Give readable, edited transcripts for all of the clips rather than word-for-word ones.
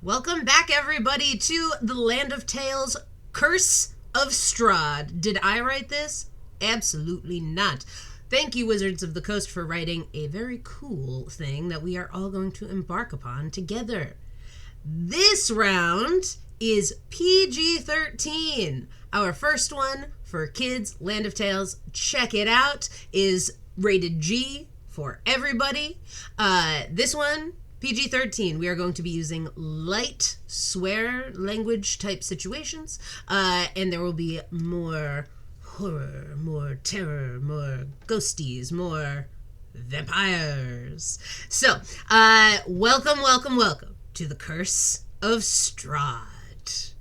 Welcome back, everybody, to the Land of Tales, Curse of Strahd. Did I write this? Absolutely not. Thank you, Wizards of the Coast, for writing a very cool thing that we are all going to embark upon together. This round is PG-13. Our first one for kids, Land of Tales, check it out, is rated G for everybody. This one, PG-13, we are going to be using light swear language type situations, and there will be more horror, more terror, more ghosties, more vampires. So, welcome to the Curse of Strahd.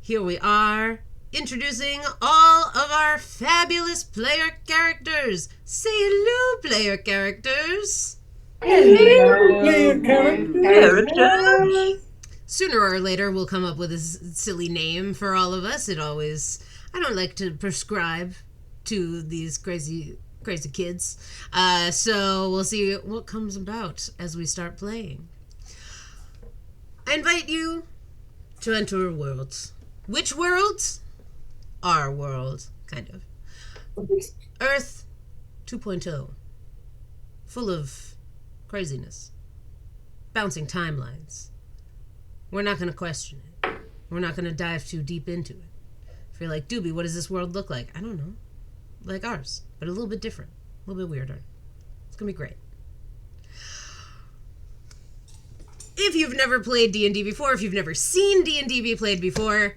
Here we are, introducing all of our fabulous player characters. Say hello, player characters. Hello, characters. Sooner or later, we'll come up with a silly name for all of us. I don't like to prescribe to these crazy kids. So we'll see what comes about as we start playing. I invite you to enter a world. Which world? Our world, kind of. Earth 2.0. Full of craziness. Bouncing timelines. We're not going to question it. We're not going to dive too deep into it. If you're like, Doobie, what does this world look like? I don't know. Like ours, but a little bit different. A little bit weirder. It's going to be great. If you've never played D&D before, if you've never seen D&D be played before,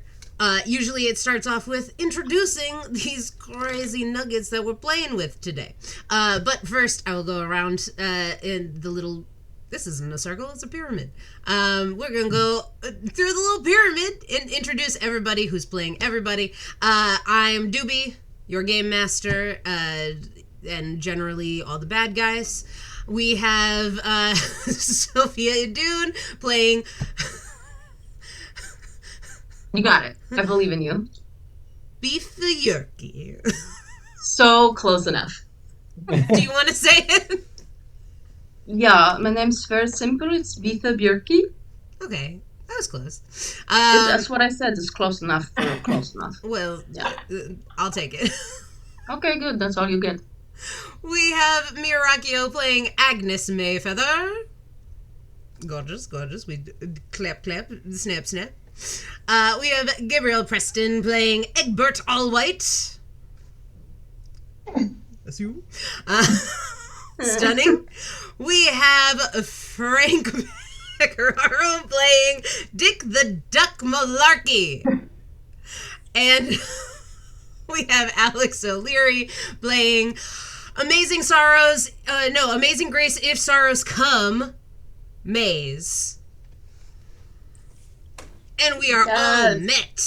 usually it starts off with introducing these crazy nuggets that we're playing with today. But first, I will go around in the little... This isn't a circle, it's a pyramid. We're going to go through the little pyramid and introduce everybody who's playing everybody. I'm Doobie, your game master, and generally all the bad guys. We have Sophia Idun playing... You got it. I believe in you. Beef the Yerky. So close enough. Do you want to say it? Yeah, my name's very simple. It's Beetha Björky. Okay, that was close. That's what I said. It's close enough for close enough. Well, yeah. I'll take it. Okay, good. That's all you get. We have Mirakio playing Agnes Mayfeather. Gorgeous. We clap, snap. We have Gabriel Preston playing Egbert Allwhite. That's you. Stunning. We have Frank Pecoraro playing Dick the Duck Malarkey. And we have Alex O'Leary playing Amazing Grace If Sorrows Come, Maze. And we are all met.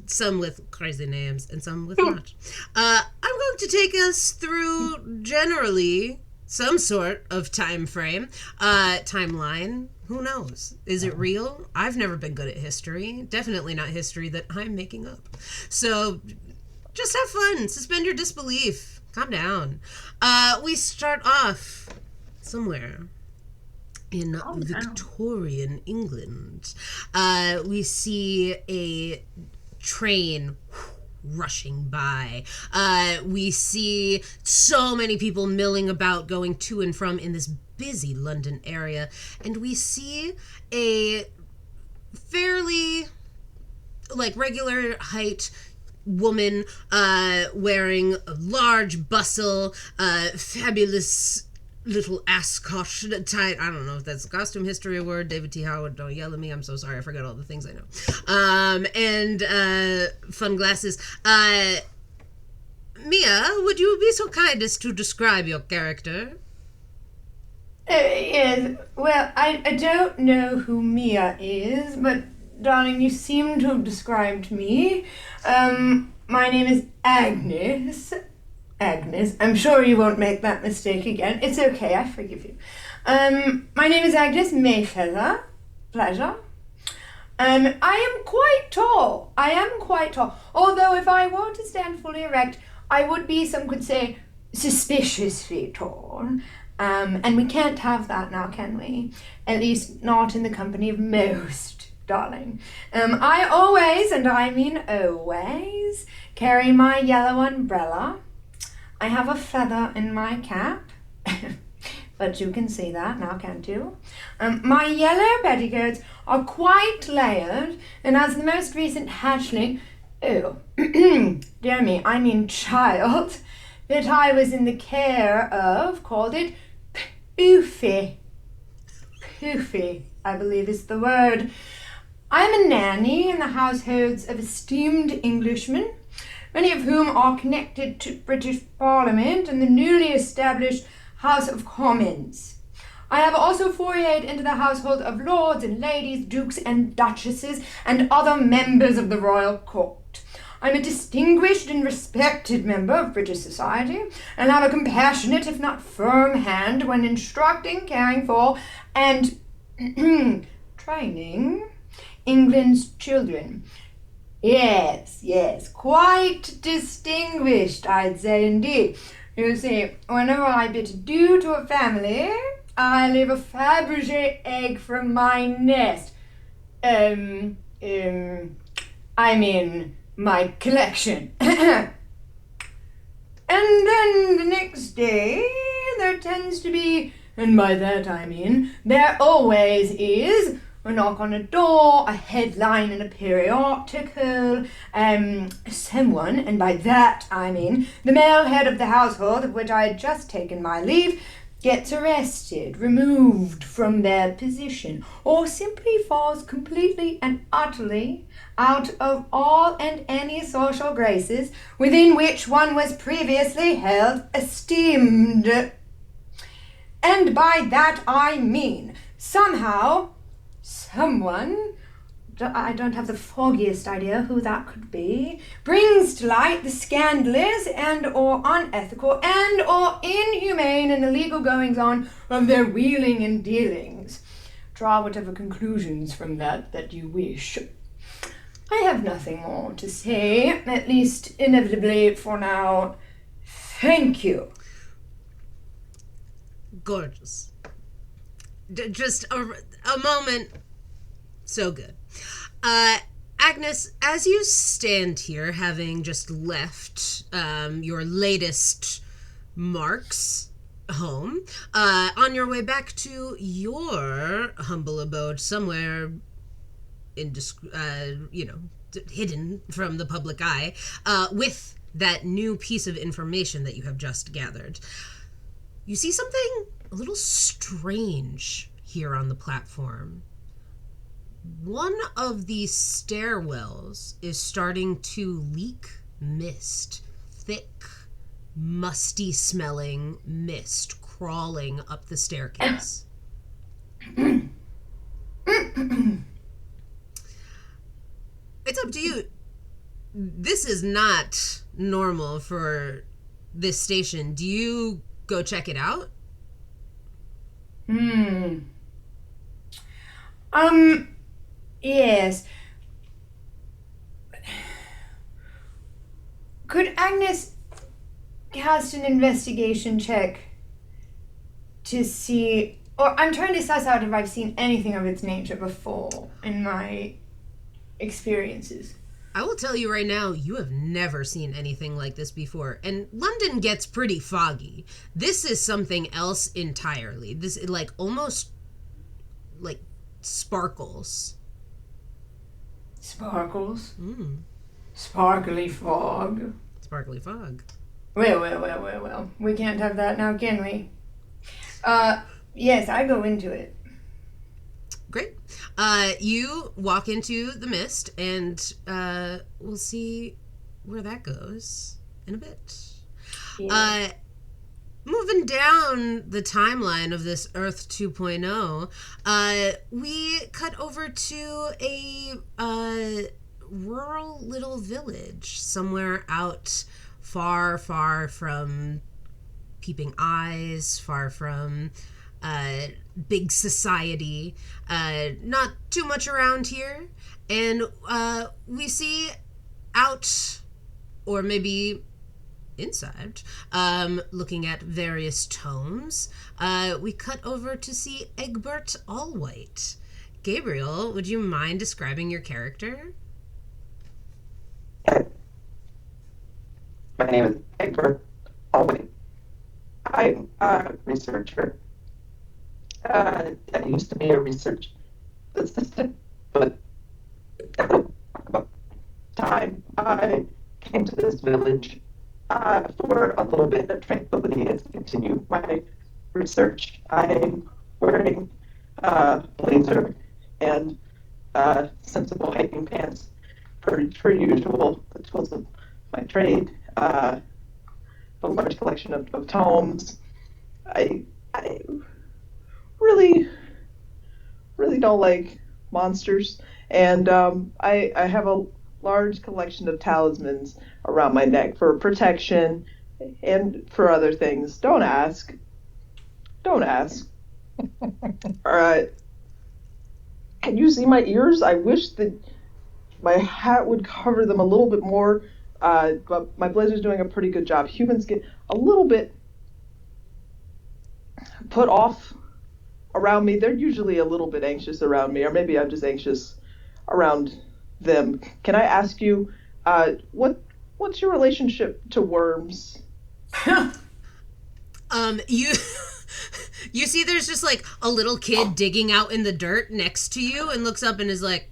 Some with crazy names and some with not. I'm going to take us through generally some sort of time frame. Timeline. Who knows? Is it real? I've never been good at history. Definitely not history that I'm making up. So just have fun. Suspend your disbelief. Calm down. We start off somewhere in Victorian England. We see a train rushing by. We see so many people milling about, going to and from in this busy London area. And we see a fairly, regular height woman wearing a large bustle, fabulous little ascot tied. I don't know if that's a costume history award. David T. Howard, don't yell at me. I'm so sorry. I forgot all the things I know. And fun glasses. Mia, would you be so kind as to describe your character? Yes. Well, I don't know who Mia is, but darling, you seem to have described me. My name is Agnes. I'm sure you won't make that mistake again. It's okay, I forgive you. My name is Agnes Mayfeather. Pleasure. I am quite tall. Although if I were to stand fully erect, I would be, some could say, suspiciously tall. And we can't have that now, can we? At least not in the company of most, darling. I always, and I mean always, carry my yellow umbrella. I have a feather in my cap. But you can see that now, can't you? My yellow petticoats are quite layered, and as the most recent hatchling, dear me, I mean child, that I was in the care of, called it Poofy. Poofy, I believe is the word. I am a nanny in the households of esteemed Englishmen, many of whom are connected to British Parliament and the newly established House of Commons. I have also forayed into the household of lords and ladies, dukes and duchesses, and other members of the royal court. I'm a distinguished and respected member of British society, and have a compassionate, if not firm hand when instructing, caring for, and training England's children. Yes, quite distinguished, I'd say indeed. You see, whenever I bid adieu to a family, I leave a Fabergé egg from my nest. I mean, my collection. And then the next day, there tends to be, and by that I mean, there always is, a knock on a door, a headline in a periodical, someone, and by that I mean the male head of the household of which I had just taken my leave, gets arrested, removed from their position, or simply falls completely and utterly out of all and any social graces within which one was previously held esteemed. And by that I mean, somehow, someone, I don't have the foggiest idea who that could be, brings to light the scandalous and or unethical and or inhumane in the legal goings-on of their wheeling and dealings. Draw whatever conclusions from that you wish. I have nothing more to say, at least inevitably for now. Thank you. Gorgeous. Just a moment. So good. Agnes, as you stand here, having just left your latest Mark's home, on your way back to your humble abode somewhere in, hidden from the public eye, with that new piece of information that you have just gathered, you see something a little strange here on the platform. One of these stairwells is starting to leak mist, thick, musty-smelling mist crawling up the staircase. It's up to you. This is not normal for this station. Do you go check it out? Yes. Could Agnes cast an investigation check to see, or I'm trying to suss out if I've seen anything of its nature before in my experiences. I will tell you right now, you have never seen anything like this before. And London gets pretty foggy. This is something else entirely. This is almost like sparkles. Sparkles? Sparkly fog. Sparkly fog. Well. We can't have that now, can we? Yes, I go into it. Great. You walk into the mist, and we'll see where that goes in a bit. Yeah. Moving down the timeline of this Earth 2.0, we cut over to a rural little village somewhere out far, far from peeping eyes, far from big society, not too much around here. And we see out, or maybe inside, looking at various tomes, we cut over to see Egbert Allwhite. Gabriel, would you mind describing your character? My name is Egbert Allwhite. I'm a researcher. I used to be a research assistant, but about time I came to this village for a little bit of tranquility and to continue my research. I'm wearing a blazer and sensible hiking pants per usual. The tools of my trade. A large collection of tomes. I really don't like monsters, and I have a large collection of talismans around my neck for protection and for other things. Don't ask. All right. Can you see my ears? I wish that my hat would cover them a little bit more. But my blazer's doing a pretty good job. Humans get a little bit put off around me. They're usually a little bit anxious around me, or maybe I'm just anxious around them. Can I ask you, what's your relationship to worms? You you see there's just like a little kid digging out in the dirt next to you and looks up and is like,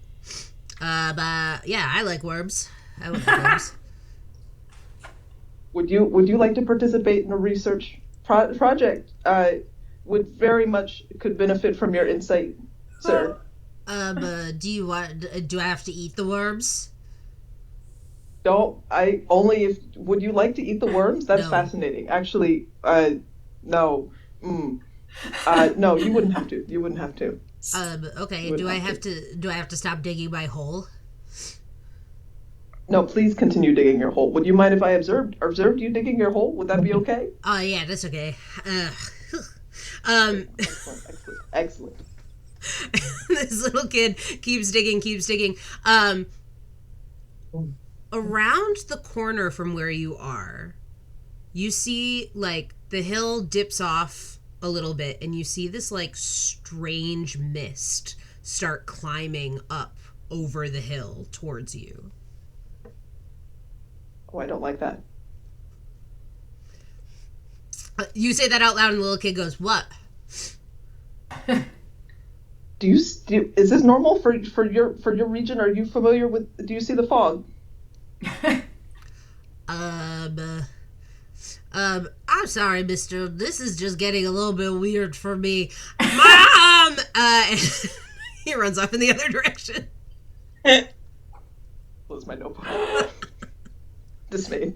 but yeah, I like worms. I like worms. Would you like to participate in a research project? Would very much could benefit from your insight, sir. But do I have to eat the worms? Don't I only if would you like to eat the worms? That's No. fascinating. Actually, no. No, you wouldn't have to. You wouldn't have to. Okay. You Do I wouldn't have to stop digging my hole? No, please continue digging your hole. Would you mind if I observed you digging your hole? Would that be okay? Oh yeah, that's okay. Excellent. This little kid keeps digging. Around the corner from where you are, you see like the hill dips off a little bit, and you see this like strange mist start climbing up over the hill towards you. Oh, I don't like that. You say that out loud, and the little kid goes, "What?" Is this normal for your region? Are you familiar with? Do you see the fog? I'm sorry, mister. This is just getting a little bit weird for me. Mom! He runs off in the other direction. Close my notebook. Dismayed.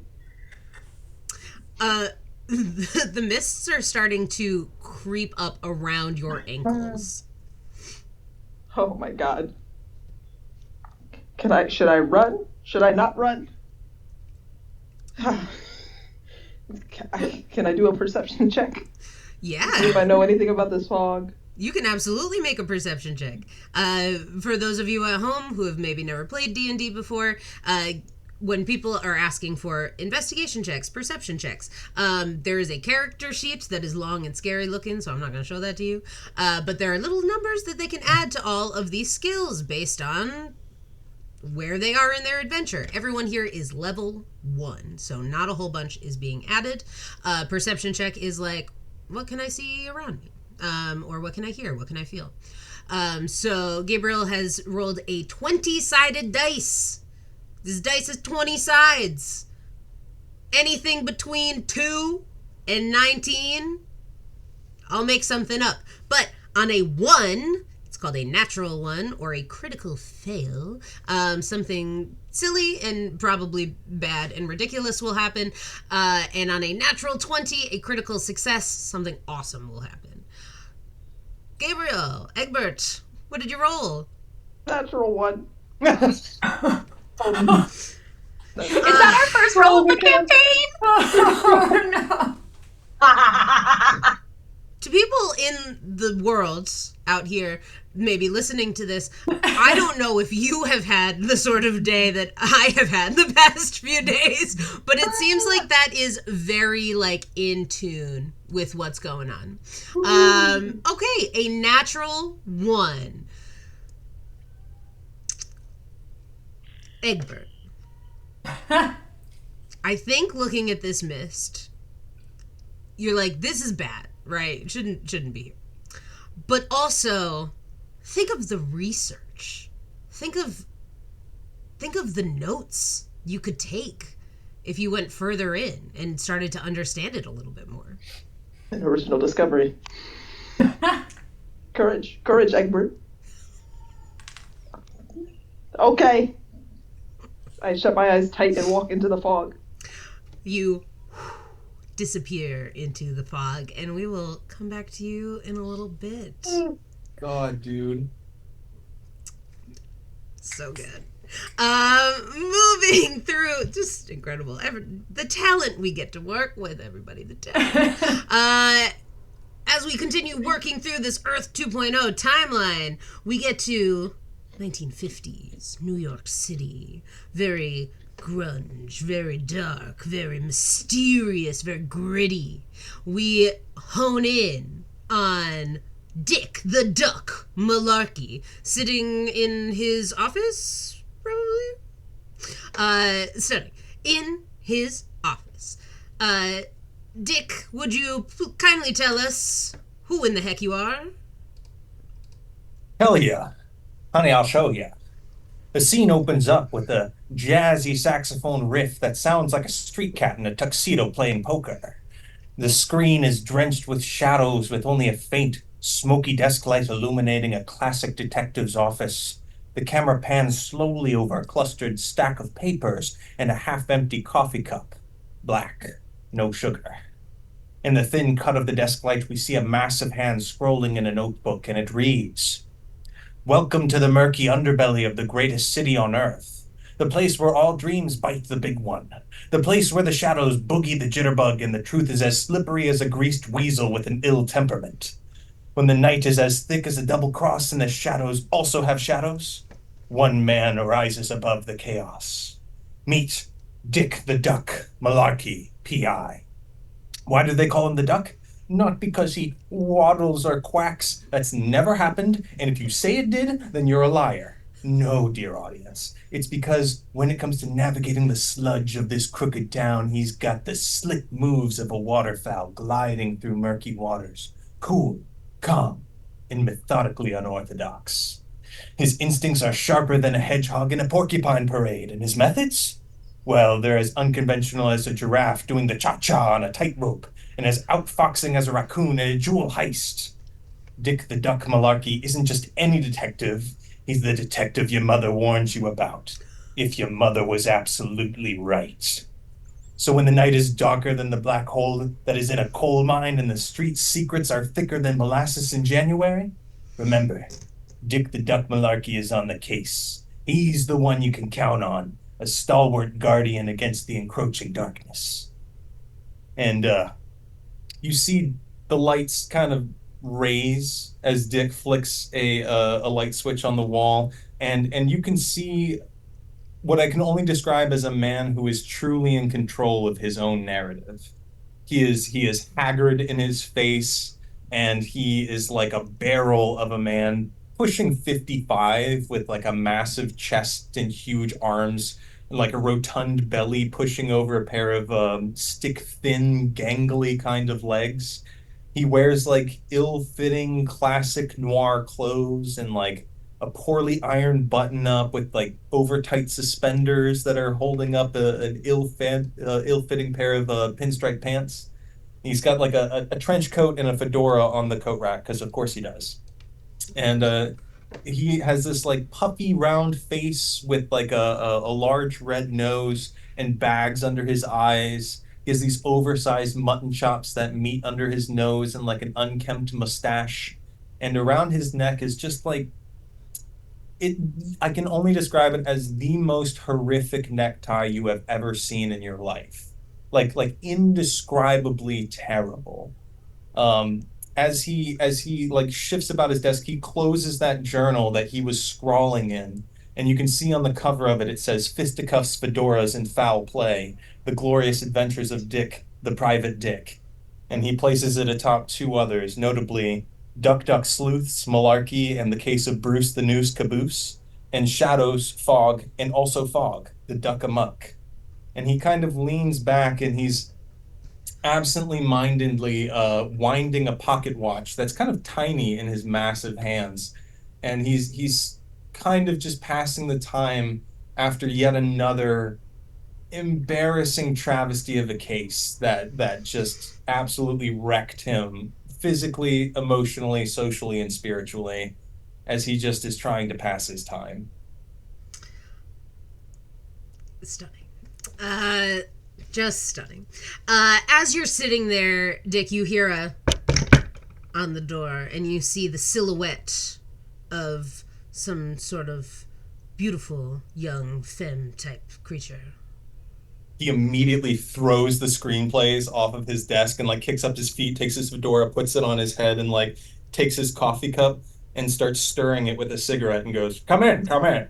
The mists are starting to creep up around your ankles. Oh my god. Should I run? Should I not run? Can I do a perception check? Yeah. See if I know anything about this fog. You can absolutely make a perception check. For those of you at home who have maybe never played D&D before, when people are asking for investigation checks, perception checks, there is a character sheet that is long and scary looking, so I'm not going to show that to you. But there are little numbers that they can add to all of these skills based on where they are in their adventure. Everyone here is level 1, so not a whole bunch is being added. Perception check is like, what can I see around me? Or what can I hear? What can I feel? So Gabriel has rolled a 20-sided dice. This dice has 20 sides. Anything between 2 and 19, I'll make something up. But on a 1, it's called a natural 1 or a critical fail, something silly and probably bad and ridiculous will happen. And on a natural 20, a critical success, something awesome will happen. Gabriel, Egbert, what did you roll? Natural 1. Is that our first roll of the campaign? Oh no. To people in the world out here maybe listening to this, I don't know if you have had the sort of day that I have had the past few days, but it seems like that is very like in tune with what's going on. Okay, a natural 1. Egbert. I think looking at this mist, you're like, this is bad, right? Shouldn't be here. But also, think of the research. Think of the notes you could take if you went further in and started to understand it a little bit more. An original discovery. Courage, Egbert. Okay. I shut my eyes tight and walk into the fog. You disappear into the fog, and we will come back to you in a little bit. God, dude. So good. Moving through, just incredible. The talent we get to work with, everybody, the talent. As we continue working through this Earth 2.0 timeline, we get to 1950s, New York City. Very grunge, very dark, very mysterious, very gritty. We hone in on Dick the Duck Malarkey, sitting in his office, probably? Studying. In his office. Dick, would you kindly tell us who in the heck you are? Hell yeah. Honey, I'll show you. The scene opens up with a jazzy saxophone riff that sounds like a street cat in a tuxedo playing poker. The screen is drenched with shadows with only a faint, smoky desk light illuminating a classic detective's office. The camera pans slowly over a clustered stack of papers and a half-empty coffee cup. Black, no sugar. In the thin cut of the desk light, we see a massive hand scrolling in a notebook, and it reads, "Welcome to the murky underbelly of the greatest city on Earth. The place where all dreams bite the big one. The place where the shadows boogie the jitterbug and the truth is as slippery as a greased weasel with an ill temperament. When the night is as thick as a double cross and the shadows also have shadows, one man rises above the chaos. Meet Dick the Duck Malarkey, P.I. Why do they call him the Duck? Not because he waddles or quacks. That's never happened, and if you say it did, then you're a liar. No, dear audience. It's because when it comes to navigating the sludge of this crooked town, he's got the slick moves of a waterfowl gliding through murky waters. Cool, calm, and methodically unorthodox. His instincts are sharper than a hedgehog in a porcupine parade, and his methods? Well, they're as unconventional as a giraffe doing the cha-cha on a tightrope, and as outfoxing as a raccoon in a jewel heist. Dick the Duck Malarkey isn't just any detective, he's the detective your mother warned you about, if your mother was absolutely right. So when the night is darker than the black hole that is in a coal mine and the street's secrets are thicker than molasses in January, remember, Dick the Duck Malarkey is on the case. He's the one you can count on, a stalwart guardian against the encroaching darkness. And, you see the lights kind of raise as Dick flicks a light switch on the wall, and you can see what I can only describe as a man who is truly in control of his own narrative. He is haggard in his face, and he is like a barrel of a man pushing 55 with like a massive chest and huge arms and like a rotund belly pushing over a pair of stick-thin, gangly kind of legs. He wears like ill-fitting classic noir clothes and like a poorly ironed button-up with like over-tight suspenders that are holding up an ill-fitting pair of pinstripe pants. He's got like a trench coat and a fedora on the coat rack, because of course he does. And he has this like puffy round face with like a large red nose and bags under his eyes. He has these oversized mutton chops that meet under his nose and like an unkempt mustache. And around his neck is just like it. I can only describe it as the most horrific necktie you have ever seen in your life. Like indescribably terrible. as he like shifts about his desk, he closes that journal that he was scrawling in, and you can see on the cover of it, it says "Fisticuffs, Fedoras, and Foul Play: The Glorious Adventures of Dick, the Private Dick." And he places it atop two others, notably Duck Duck Sleuths, Malarkey, and the Case of Bruce the Noose Caboose, and Shadows, Fog, and also Fog, the Duck Amuck. And he kind of leans back and he's absently mindedly winding a pocket watch that's kind of tiny in his massive hands, and he's kind of just passing the time after yet another embarrassing travesty of a case that just absolutely wrecked him physically, emotionally, socially, and spiritually, as he just is trying to pass his time. Stunning. Just stunning. As you're sitting there, Dick, you hear a on the door, and you see the silhouette of some sort of beautiful young femme type creature. He immediately throws the screenplays off of his desk and like kicks up his feet, takes his fedora, puts it on his head, and like takes his coffee cup and starts stirring it with a cigarette and goes, "Come in, come in."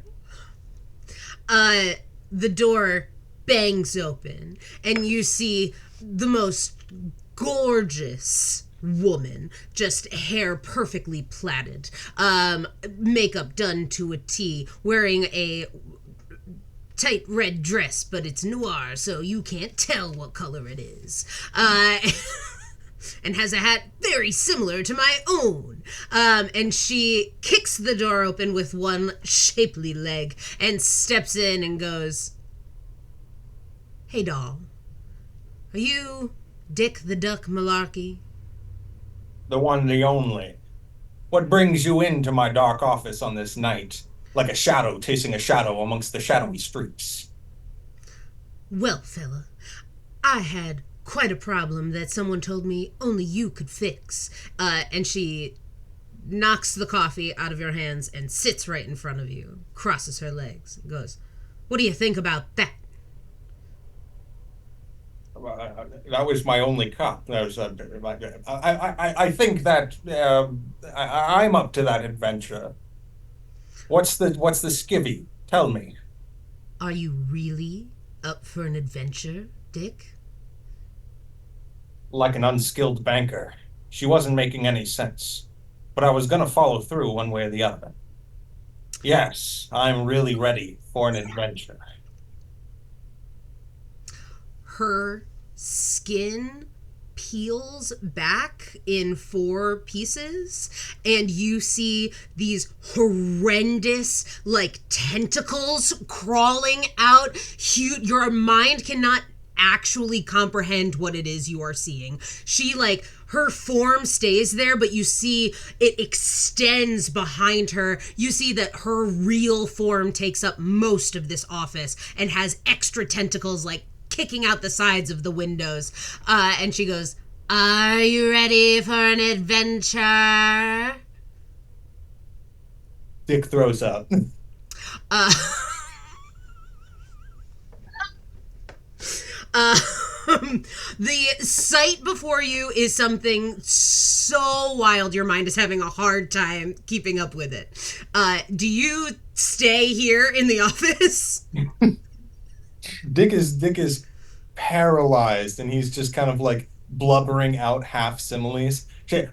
The door bangs open, and you see the most gorgeous woman, just hair perfectly plaited, makeup done to a T, wearing a tight red dress, but it's noir, so you can't tell what color it is. And has a hat very similar to my own. And she kicks the door open with one shapely leg and steps in and goes, "Hey, doll. Are you Dick the Duck Malarkey?" The one, the only. What brings you into my dark office on this night, like a shadow chasing a shadow amongst the shadowy streets? Well, fella, I had quite a problem that someone told me only you could fix. And she knocks the coffee out of your hands and sits right in front of you, crosses her legs, and goes, "What do you think about that?" That was my only cup. That was, I think that I'm up to that adventure. What's the skivvy? Tell me. Are you really up for an adventure, Dick? Like an unskilled banker. She wasn't making any sense, but I was gonna follow through one way or the other. Yes, I'm really ready for an adventure. Her skin peels back in 4 pieces, and you see these horrendous like tentacles crawling out. Your mind cannot actually comprehend what it is you are seeing. She like her form stays there, but you see it extends behind her. You see that her real form takes up most of this office and has extra tentacles like kicking out the sides of the windows. And she goes, "Are you ready for an adventure?" Dick throws up. The sight before you is something so wild your mind is having a hard time keeping up with it. Do you stay here in the office? Dick is paralyzed, and he's just kind of like blubbering out half similes. She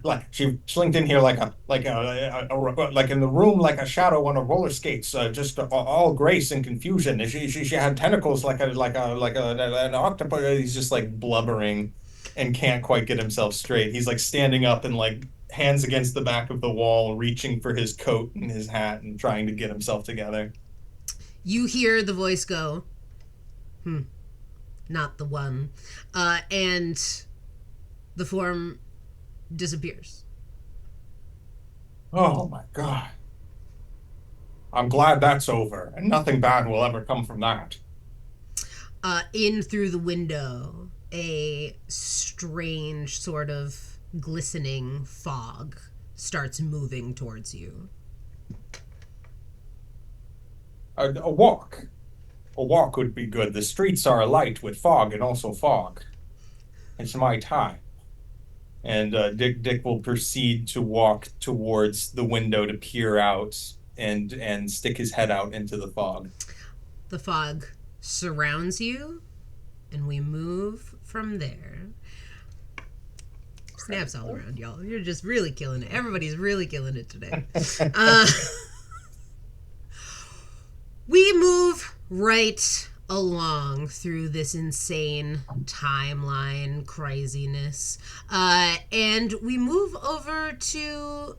slinked in here like like in the room like a shadow on a roller skates, just all grace and confusion. She had tentacles like an octopus. He's just like blubbering and can't quite get himself straight. He's like standing up and like hands against the back of the wall, reaching for his coat and his hat and trying to get himself together. You hear the voice go, "Not the one," and the form disappears. Oh my God. I'm glad that's over, and nothing bad will ever come from that. In through the window, a strange sort of glistening fog starts moving towards you. A walk. A walk would be good. The streets are alight with fog and also fog. It's my time. And Dick will proceed to walk towards the window to peer out and stick his head out into the fog. The fog surrounds you, and we move from there. Snaps all around, y'all. You're just really killing it. Everybody's really killing it today. We move right along through this insane timeline craziness. And we move over to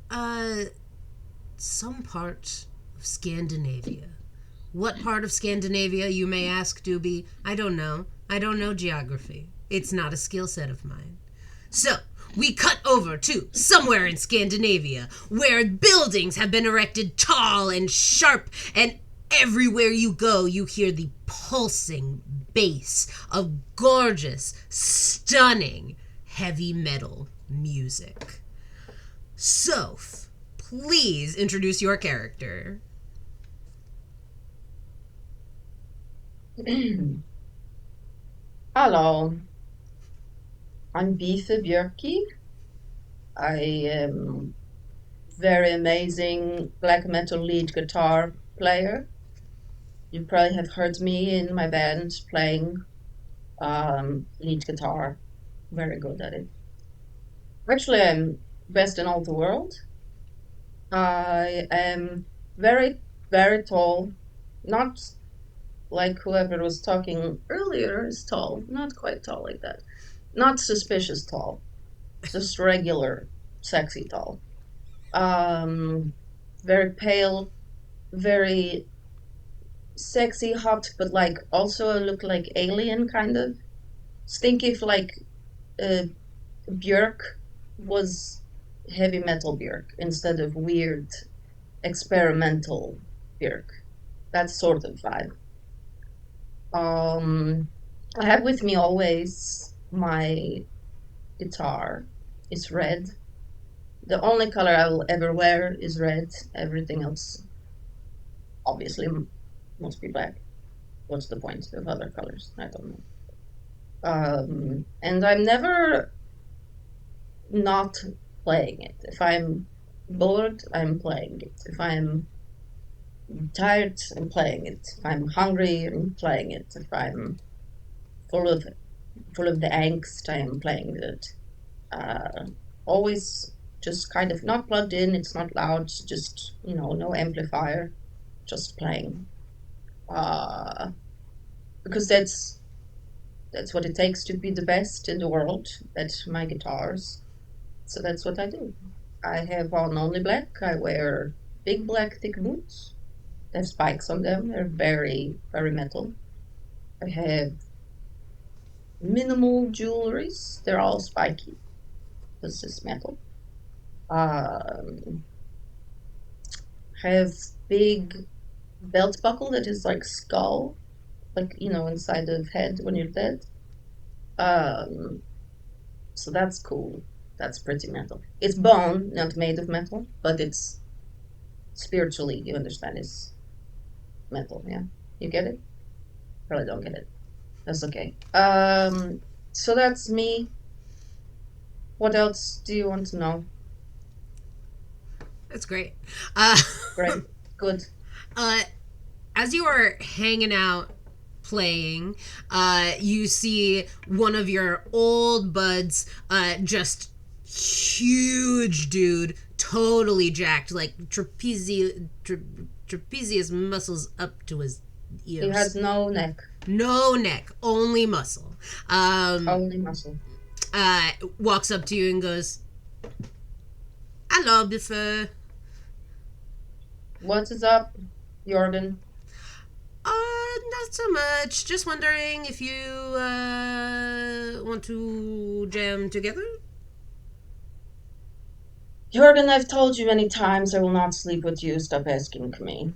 some part of Scandinavia. What part of Scandinavia, you may ask, Doobie? I don't know. I don't know geography. It's not a skill set of mine. So, we cut over to somewhere in Scandinavia where buildings have been erected tall and sharp, and everywhere you go, you hear the pulsing bass of gorgeous, stunning heavy metal music. Soph, please introduce your character. Hello. I'm Bife Björki. I am very amazing black metal lead guitar player. You probably have heard me in my band playing lead guitar. Very good at it. Actually, I'm best in all the world. I am very, very tall. Not like whoever was talking earlier is tall. Not quite tall like that. Not suspicious tall. Just regular, sexy tall. Very pale, very sexy, hot, but like also look like alien kind of. Think if like Björk was heavy metal Björk instead of weird experimental Björk. That sort of vibe. I have with me always my guitar. It's red. The only color I will ever wear is red. Everything else, obviously, must be black. What's the point of other colors? I don't know. And I'm never not playing it. If I'm bored, I'm playing it. If I'm tired, I'm playing it. If I'm hungry, I'm playing it. If I'm full of the angst, I am playing it. Always just kind of not plugged in. It's not loud. Just no amplifier. Just playing. Because that's what it takes to be the best in the world at my guitars. So that's what I do. I have on only black. I wear big black thick boots. They have spikes on them. They're very, very metal. I have minimal jewelries. They're all spiky. This is metal. Have big belt buckle that is like skull, like inside of head when you're dead. So that's cool. That's pretty metal. It's bone, not made of metal, but it's spiritually, you understand, it's metal. Yeah, you get it? Probably don't get it. That's okay. So that's me. What else do you want to know? That's great. Great. Good. As you are hanging out playing, you see one of your old buds, just huge dude, totally jacked, like trapezius muscles up to his ears. He has no neck. No neck, only muscle. Only muscle. Walks up to you and goes, "Hello, Biffa." What is up, Jordan? Not so much. Just wondering if you want to jam together? Jordan, I've told you many times I will not sleep with you. Stop asking me.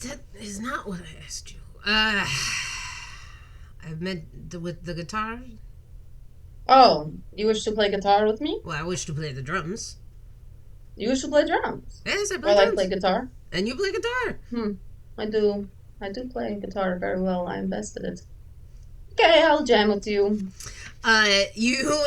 That is not what I asked you. I've meant with the guitar. Oh, you wish to play guitar with me? Well, I wish to play the drums. You wish to play drums? Yes, I play Well, drums. I play guitar. And you play guitar. I do play guitar very well. I'm best at it. Okay, I'll jam with you. You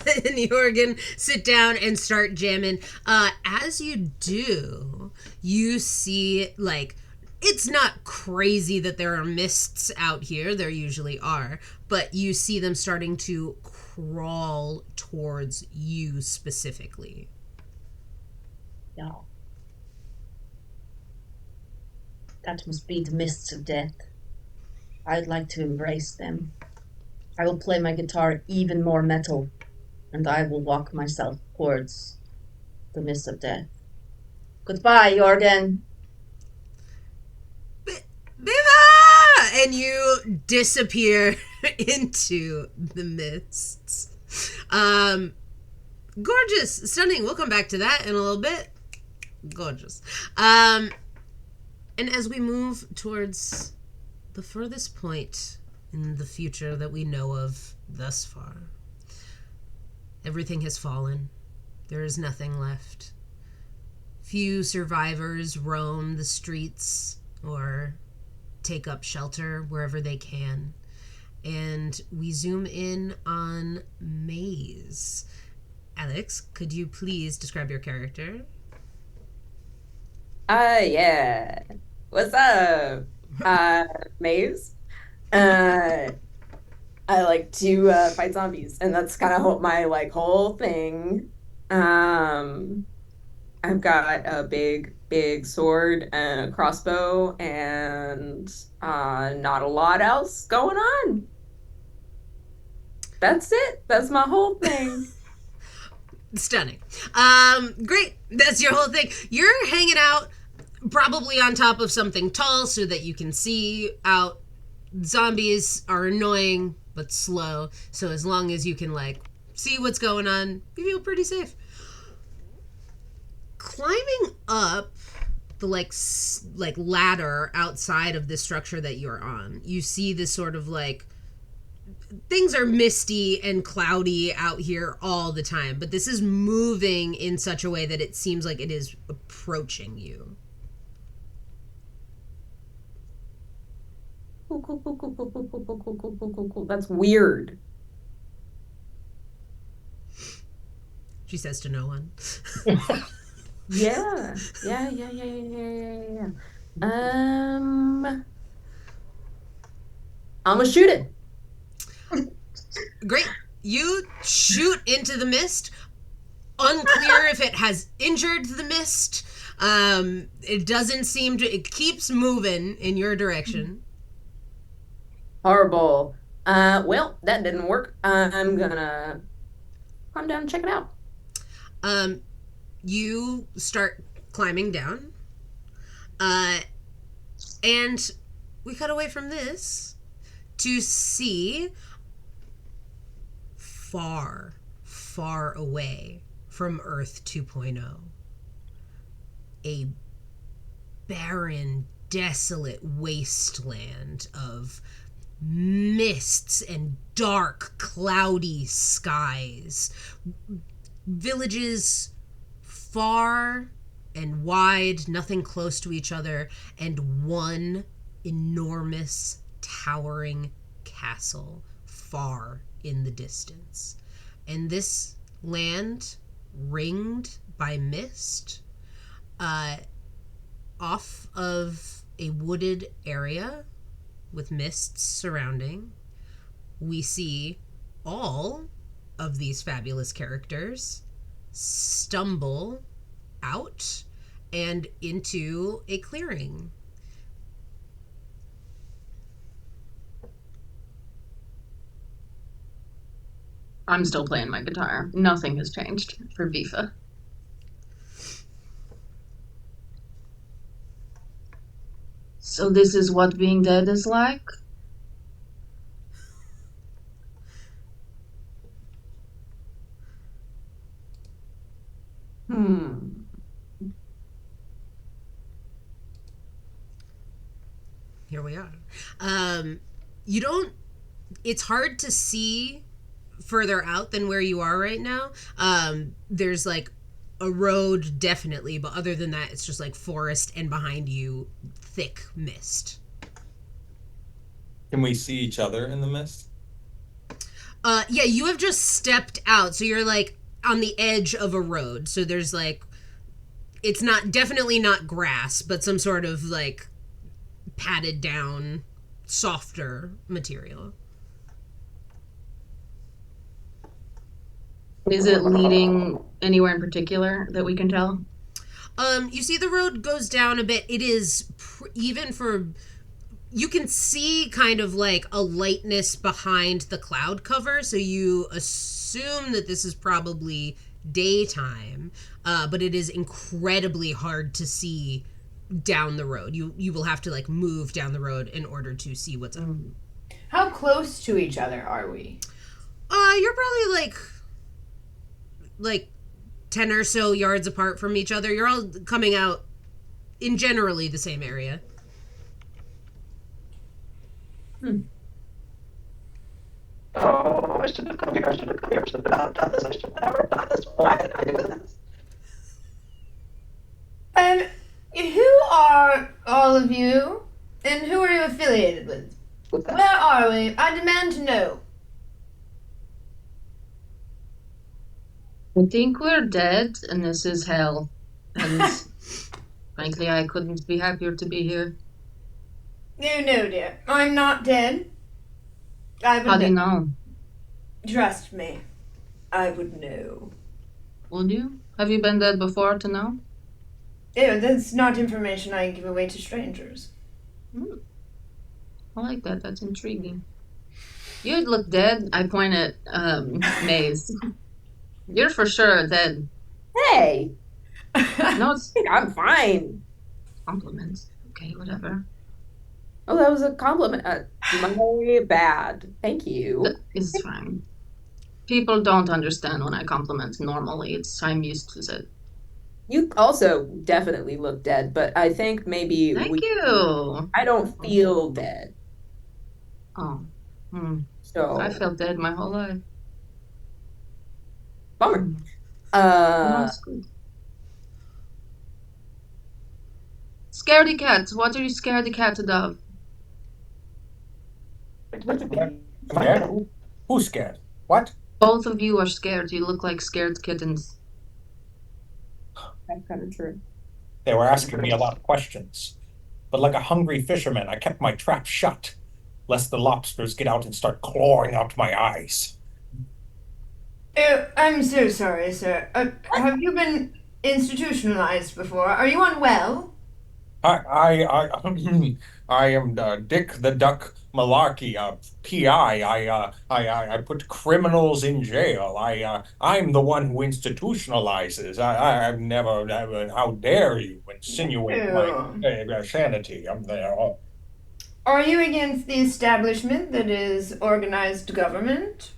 and the organ, sit down and start jamming. As you do, you see, like, it's not crazy that there are mists out here. There usually are. But you see them starting to crawl towards you specifically. Yeah. That must be the mists of death. I'd like to embrace them. I will play my guitar even more metal, and I will walk myself towards the mist of death. Goodbye, Jorgen. Viva! And you disappear into the mists. Gorgeous, stunning. We'll come back to that in a little bit. Gorgeous. And as we move towards the furthest point in the future that we know of thus far, everything has fallen. There is nothing left. Few survivors roam the streets or take up shelter wherever they can. And we zoom in on Maze. Alex, could you please describe your character? Yeah. What's up? Maze. I like to fight zombies, and that's kind of my whole thing. I've got a big sword and a crossbow, and not a lot else going on. That's it. That's my whole thing. Stunning. Great. That's your whole thing. You're hanging out probably on top of something tall so that you can see out. Zombies are annoying but slow, so as long as you can see what's going on, you feel pretty safe. Climbing up the ladder outside of the structure that you're on, you see this sort of things are misty and cloudy out here all the time, but this is moving in such a way that it seems like it is approaching you. Cool. That's weird. She says to no one. Yeah. I'm gonna shoot it. Great. You shoot into the mist. Unclear if it has injured the mist. It doesn't seem to. It keeps moving in your direction. Horrible. Well, that didn't work. I'm gonna climb down and check it out. You start climbing down. And we cut away from this to see far, far away from Earth 2.0. A barren, desolate wasteland of mists and dark, cloudy skies. Villages far and wide, nothing close to each other, and one enormous, towering castle far in the distance. And this land, ringed by mist, off of a wooded area with mists surrounding, we see all of these fabulous characters stumble out and into a clearing. I'm still playing my guitar. Nothing has changed for Vifa. So this is what being dead is like? Here we are. You don't, it's hard to see further out than where you are right now. There's a road definitely, but other than that, it's just forest, and behind you, thick mist. Can we see each other in the mist? Yeah, you have just stepped out, so you're like on the edge of a road. So there's like, it's definitely not grass, but some sort of like padded down, softer material. Is it leading anywhere in particular that we can tell? You see the road goes down a bit. It is even for, you can see kind of like a lightness behind the cloud cover, so you assume that this is probably daytime, but it is incredibly hard to see down the road. You will have to like move down the road in order to see what's up. How close to each other are we? You're probably like 10 or so yards apart from each other. You're all coming out in generally the same area. Oh, I should have come here. I should have come here. I should have not done this. I should have never done this. Why did I do this? Who are all of you? And who are you affiliated with? What's that? Where are we? I demand to know. I think we're dead, and this is hell. And frankly, I couldn't be happier to be here. No, dear. I'm not dead. I would How do you know? Trust me. I would know. Would you? Have you been dead before to know? Ew, that's not information I give away to strangers. I like that. That's intriguing. You look dead. I point at Maze. You're for sure dead. Hey, No, it's I'm fine. compliments. Okay, whatever. Oh, that was a compliment. My bad. Thank you. It's fine. People don't understand when I compliment normally. I'm used to it. You also definitely look dead, but I think maybe Thank you. I don't feel dead. Oh. So I felt dead my whole life. bummer. No, it's good. Scaredy cat. What are you scaredy catted of? Scared? Who's scared? What? Both of you are scared. You look like scared kittens. That's kind of true. They were asking me a lot of questions. But like a hungry fisherman, I kept my trap shut, lest the lobsters get out and start clawing out my eyes. I'm so sorry, sir. Have you been institutionalized before? Are you unwell? I am Dick the Duck Malarkey, PI. I put criminals in jail. I'm the one who institutionalizes. I've never, how dare you insinuate my sanity? I'm there. Are you against the establishment that is organized government?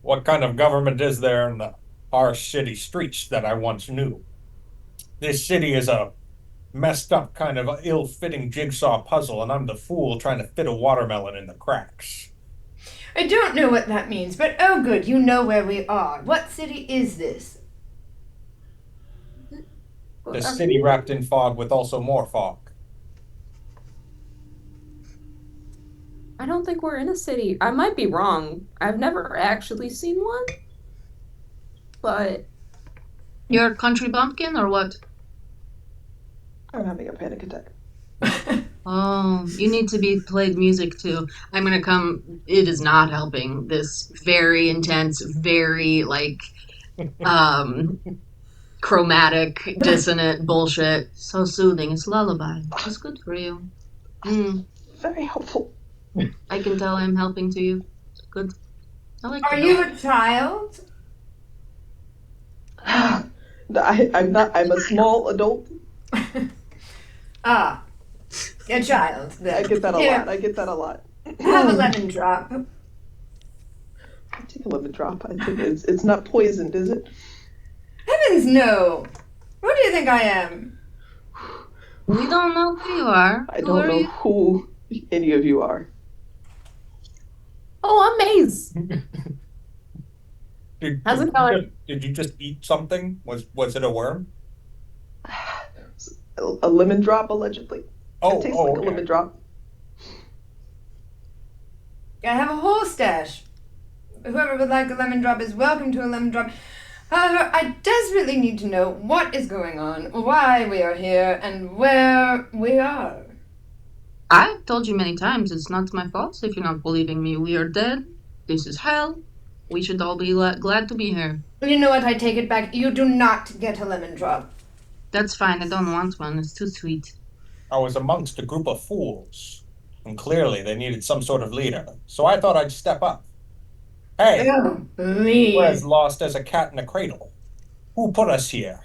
What kind of government is there in our city streets that I once knew? This city is a messed up kind of ill-fitting jigsaw puzzle, and I'm the fool trying to fit a watermelon in the cracks. I don't know what that means, but oh good, you know where we are. What city is this? The city wrapped in fog with also more fog. I don't think we're in a city. I might be wrong. I've never actually seen one. But You're a country bumpkin or what? I'm having a panic attack. Oh, you need to be played music too. I'm gonna come. It is not helping. This very intense, very chromatic, dissonant bullshit. So soothing. It's lullaby. It's good for you. Very helpful. I can tell I'm helping to you. Good. I like Are that. you a child? I'm not. I'm a small adult. Ah, a child. I get that a Here, lot. I get that a lot. have a lemon drop. I take a lemon drop. I think it's not poisoned, is it? Heavens no! What do you think I am? We don't know who you are. I Who don't are know you? who any of you are. oh, I'm Maze. How's it going? Did you just eat something? Was it a worm? A lemon drop, allegedly. Oh, It tastes like okay. a lemon drop. I have a whole stash. Whoever would like a lemon drop is welcome to a lemon drop. However, I desperately need to know what is going on, why we are here, and where we are. I've told you many times it's not my fault if you're not believing me. We are dead. This is hell. We should all be glad to be here. You know what? I take it back. You do not get a lemon drop. That's fine. I don't want one. It's too sweet. I was amongst a group of fools, and clearly they needed some sort of leader, so I thought I'd step up. Hey, Oh, we're please. as lost as a cat in a cradle. Who put us here?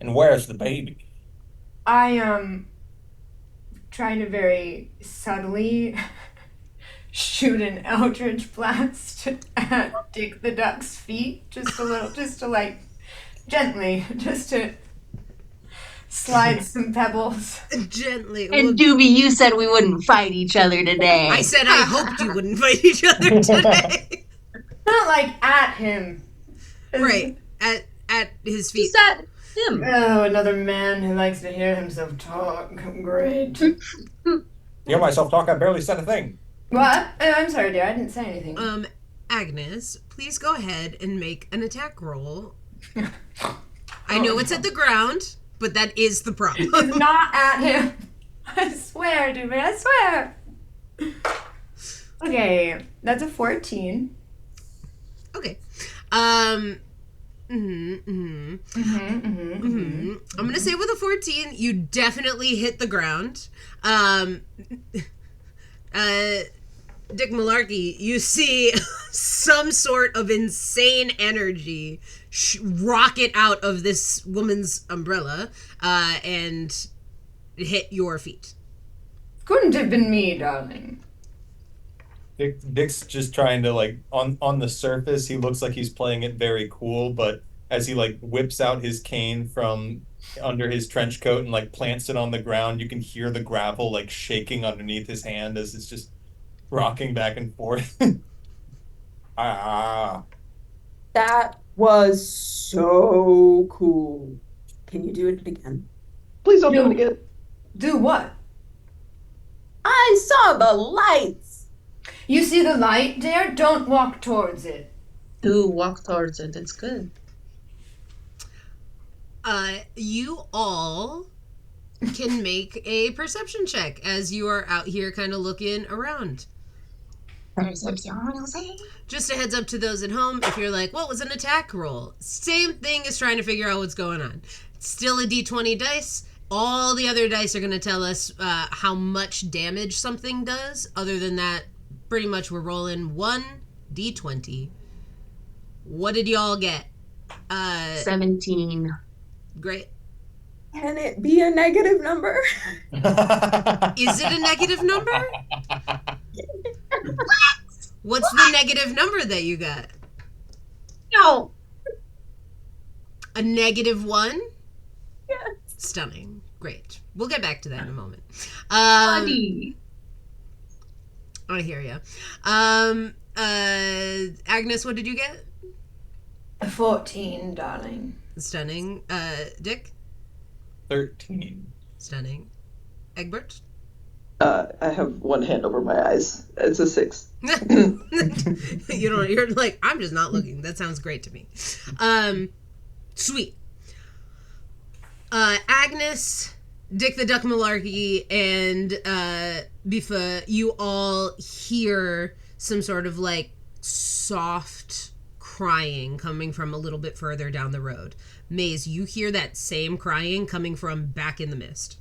And where's the baby? I try to very subtly shoot an eldritch blast at Dick the Duck's feet, just a little, just to like gently, just to slide some pebbles. Gently. And Doobie, you said we wouldn't fight each other today. I said I hoped you wouldn't fight each other today. Not like at him. Right. At his feet. Just at him. Oh, another man who likes to hear himself talk. Great. Hear myself talk, I barely said a thing. What? Oh, I'm sorry, dear. I didn't say anything. Agnes, please go ahead and make an attack roll. I know it's at the ground, but that is the problem. It's not at him. I swear, dude. I swear. Okay, that's a 14. Okay. I'm gonna say with a 14, you definitely hit the ground. Dick Malarkey, you see some sort of insane energy rocket out of this woman's umbrella and hit your feet. Couldn't have been me, darling. Dick's just trying to, like, on the surface, he looks like he's playing it very cool, but as he, like, whips out his cane from under his trench coat and, like, plants it on the ground, you can hear the gravel, like, shaking underneath his hand as it's just rocking back and forth. That was so cool. Can you do it again? Please don't do it again. Do what? I saw the lights. You see the light, dear? Don't walk towards it. Do walk towards it. It's good. You all can make a perception check as you are out here kind of looking around. Just a heads up to those at home, if you're like, what was an attack roll? Same thing as trying to figure out what's going on. It's still a d20 dice. All the other dice are going to tell us how much damage something does. Other than that, pretty much we're rolling 1 d20. What did y'all get? 17. Great. Can it be a negative number? Is it a negative number? What's the negative number that you got? No. A -1? Yes. Stunning. Great. We'll get back to that in a moment. Buddy. I hear ya. Agnes, what did you get? A 14, darling. Stunning. Dick? 13. Stunning. Egbert? I have one hand over my eyes. It's a 6. You're like, I'm just not looking. That sounds great to me. Sweet. Agnes, Dick the Duck Malarkey, and Bifa, you all hear some sort of like soft crying coming from a little bit further down the road. Maze, you hear that same crying coming from back in the mist.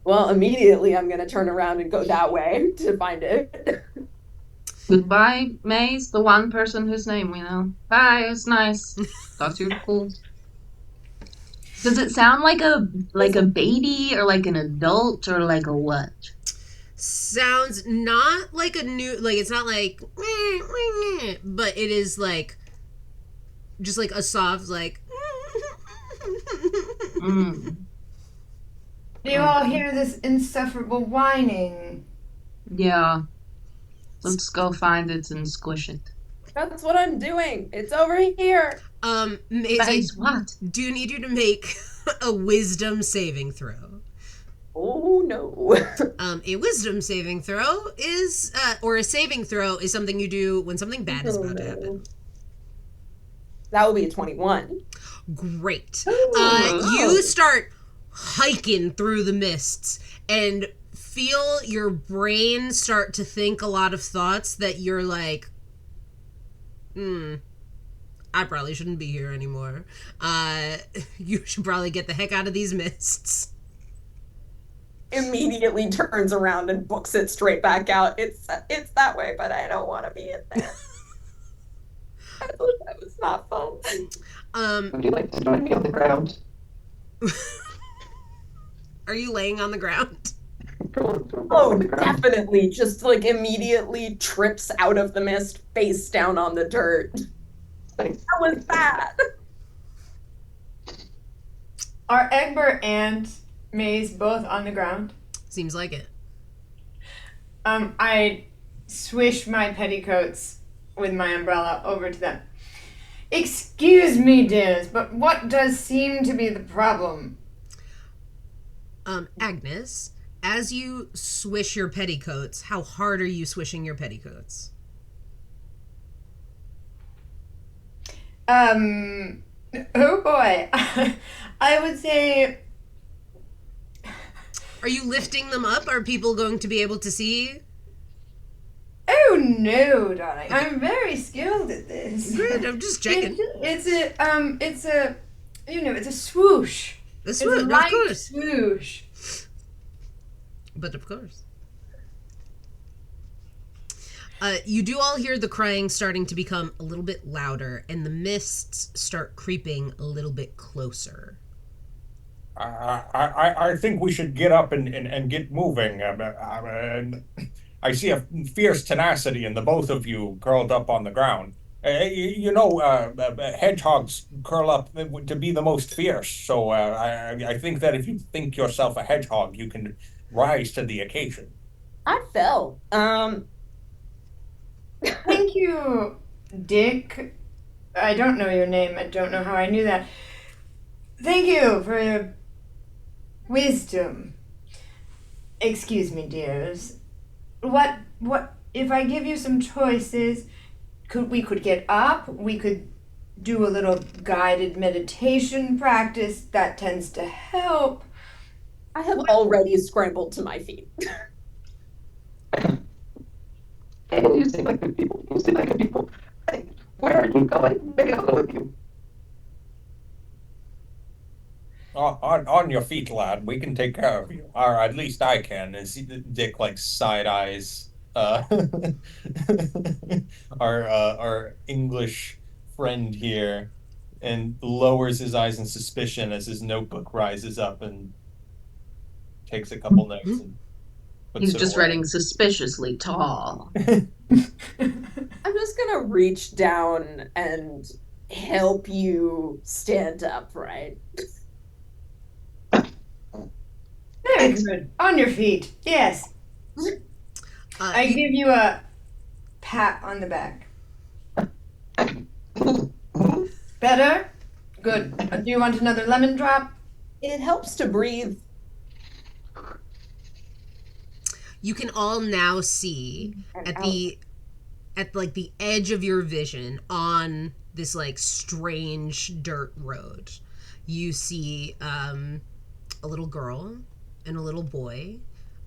Well, immediately I'm going to turn around and go that way to find it. Goodbye, Maze, the one person whose name we know. Bye, it's nice. Thought you were cool. Does it sound like a baby or like an adult or like a what? Sounds not like a new, like it's not like, but it is like, just like a soft, like. Do you all hear this insufferable whining? Yeah. Let's go find it and squish it. That's what I'm doing. It's over here. Maisie, Guys, what? do need you to make a wisdom saving throw. Oh no. A wisdom saving throw is, or a saving throw is something you do when something bad is about to happen. That would be a 21. Great. Ooh. You start hiking through the mists and feel your brain start to think a lot of thoughts that you're like, I probably shouldn't be here anymore. You should probably get the heck out of these mists. Immediately turns around and books it straight back out. It's that way, but I don't want to be in there. I thought that was not fun. Would you like to join me on the ground? Are you laying on the ground? Oh, definitely. Just like immediately trips out of the mist, face down on the dirt. Thanks. That was bad. Are Egbert and Maze both on the ground? Seems like it. I swish my petticoats with my umbrella over to them. Excuse me, dears, but what does seem to be the problem? Agnes, as you swish your petticoats, how hard are you swishing your petticoats? Oh boy. I would say... Are you lifting them up? Are people going to be able to see? Oh no, darling. I'm very skilled at this. Good, I'm just checking. It's a swoosh. The It's swoosh, a of light course. swoosh. But of course. You do all hear the crying starting to become a little bit louder, and the mists start creeping a little bit closer. I think we should get up and get moving. I see a fierce tenacity in the both of you curled up on the ground. Hedgehogs curl up to be the most fierce. So I think that if you think yourself a hedgehog, you can rise to the occasion. I fell. Thank you, Dick. I don't know your name. I don't know how I knew that. Thank you for your wisdom. Excuse me, dears. What if I give you some choices? We could get up, we could do a little guided meditation practice that tends to help. I have already scrambled to my feet. Hey, you seem like good people. Hey, where are you going? Maybe I'll go with you. On your feet, lad. We can take care of you, or at least I can. As Dick like side eyes our English friend here, and lowers his eyes in suspicion as his notebook rises up and takes a couple notes. And puts He's it just away. writing suspiciously tall. I'm just gonna reach down and help you stand upright. Very good. On your feet. Yes. I give you a pat on the back. Better? Good. Do you want another lemon drop? It helps to breathe. You can all now see at the edge of your vision on this like strange dirt road. You see a little girl and a little boy.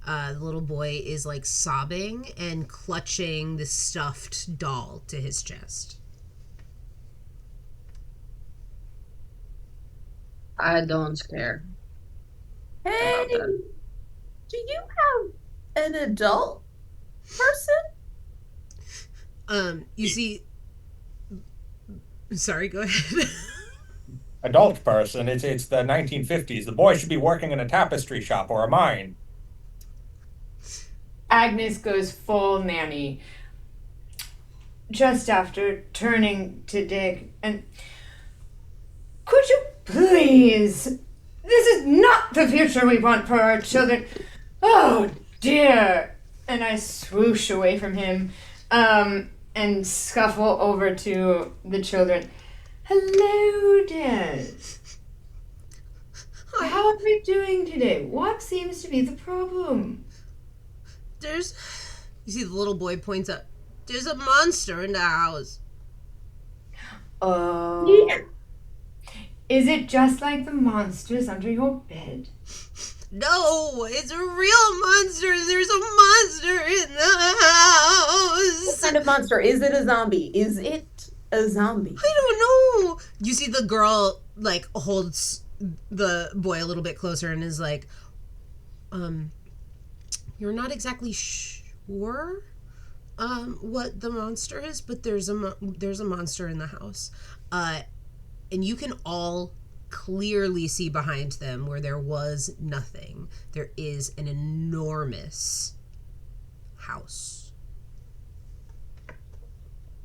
The little boy is like sobbing and clutching the stuffed doll to his chest. I don't care. Hey, do you have an adult person? You see. Sorry, go ahead. Adult person. It's the 1950s. The boy should be working in a tapestry shop or a mine. Agnes goes full nanny. Just after turning to Dick and... Could you please? This is not the future we want for our children. Oh, dear. And I swoosh away from him and scuffle over to the children. Hello, dears. How are we doing today? What seems to be the problem? You see the little boy points up. There's a monster in the house. Oh. Is it just like the monsters under your bed? No, it's a real monster. There's a monster in the house. What kind of monster? Is it a zombie? Is it a zombie? I don't know. You see the girl like holds the boy a little bit closer and is like, you're not exactly sure what the monster is, but there's a monster in the house. And you can all clearly see behind them where there was nothing. There is an enormous house.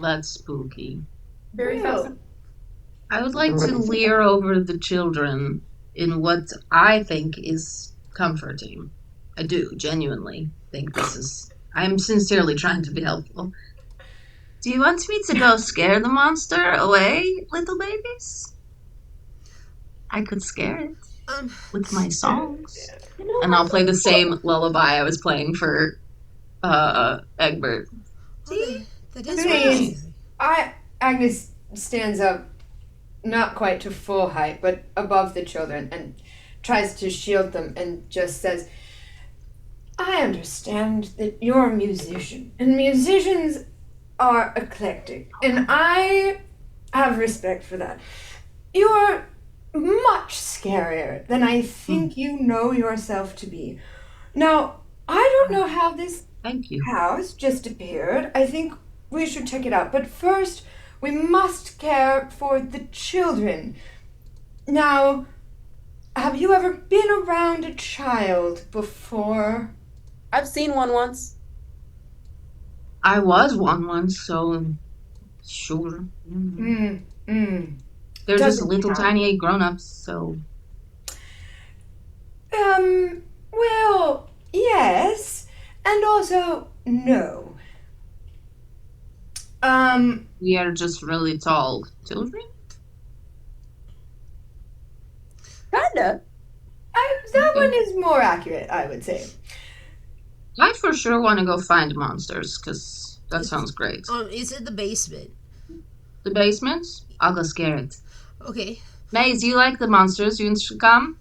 That's spooky. Very Well, fast. I would like to leer over the children in what I think is comforting. I do genuinely think this is. I'm sincerely trying to be helpful. Do you want me to go scare the monster away, little babies? I could scare it with my songs. And I'll play the same lullaby I was playing for Egbert. See? That is Please. right. Agnes stands up, not quite to full height, but above the children, and tries to shield them and just says, I understand that you're a musician, and musicians are eclectic, and I have respect for that. You're much scarier than I think you know yourself to be. Now, I don't know how this Thank you. house just appeared. I think we should check it out. But first, we must care for the children. Now, have you ever been around a child before? I've seen one once. I was one once, so sure. They're just Doesn't little count. tiny grown-ups, so Well, yes, and also no. we are just really tall children. Kinda. That one is more accurate, I would say. I for sure want to go find monsters, because that sounds great. It's in the basement. The basement? I'll go scare it. Okay. Maze, you like the monsters? You should come?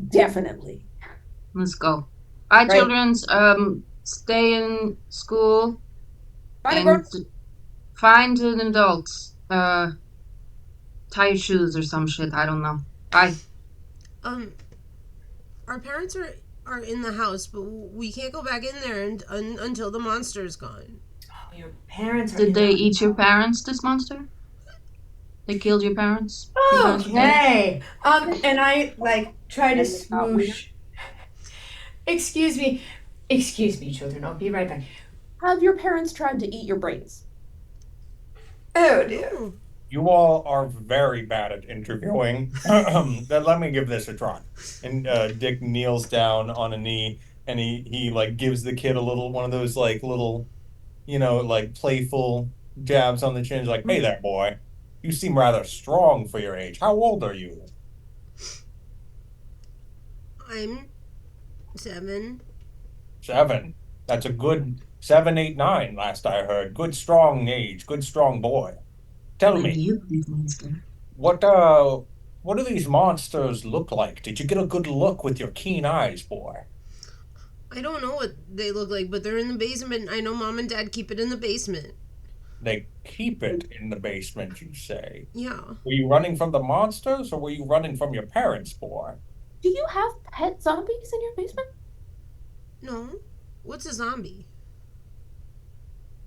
Definitely. Let's go. Bye, Right. children's. Stay in school Find a and girl. find an adult. Tie your shoes or some shit. I don't know. Bye. Our parents are in the house, but we can't go back in there until the monster's gone. Oh, your parents are Did in they the- eat your parents, this monster? They killed your parents? You guys okay? Okay. And I try to swoosh. Excuse me, children. I'll be right back. Have your parents tried to eat your brains? Oh dear. You all are very bad at interviewing. Then let me give this a try. And Dick kneels down on a knee, and he like gives the kid a little one of those like little, like playful jabs on the chin. He's like, "Hey there, boy. You seem rather strong for your age. How old are you?" I'm 7. 7. That's a good 7, 8, 9. Last I heard. Good strong age. Good strong boy. Tell Maybe me, you, this monster. what do these monsters look like? Did you get a good look with your keen eyes, boy? I don't know what they look like, but they're in the basement. I know Mom and Dad keep it in the basement. They keep it in the basement, you say. Yeah. Were you running from the monsters, or were you running from your parents, boy? Do you have pet zombies in your basement? No. What's a zombie?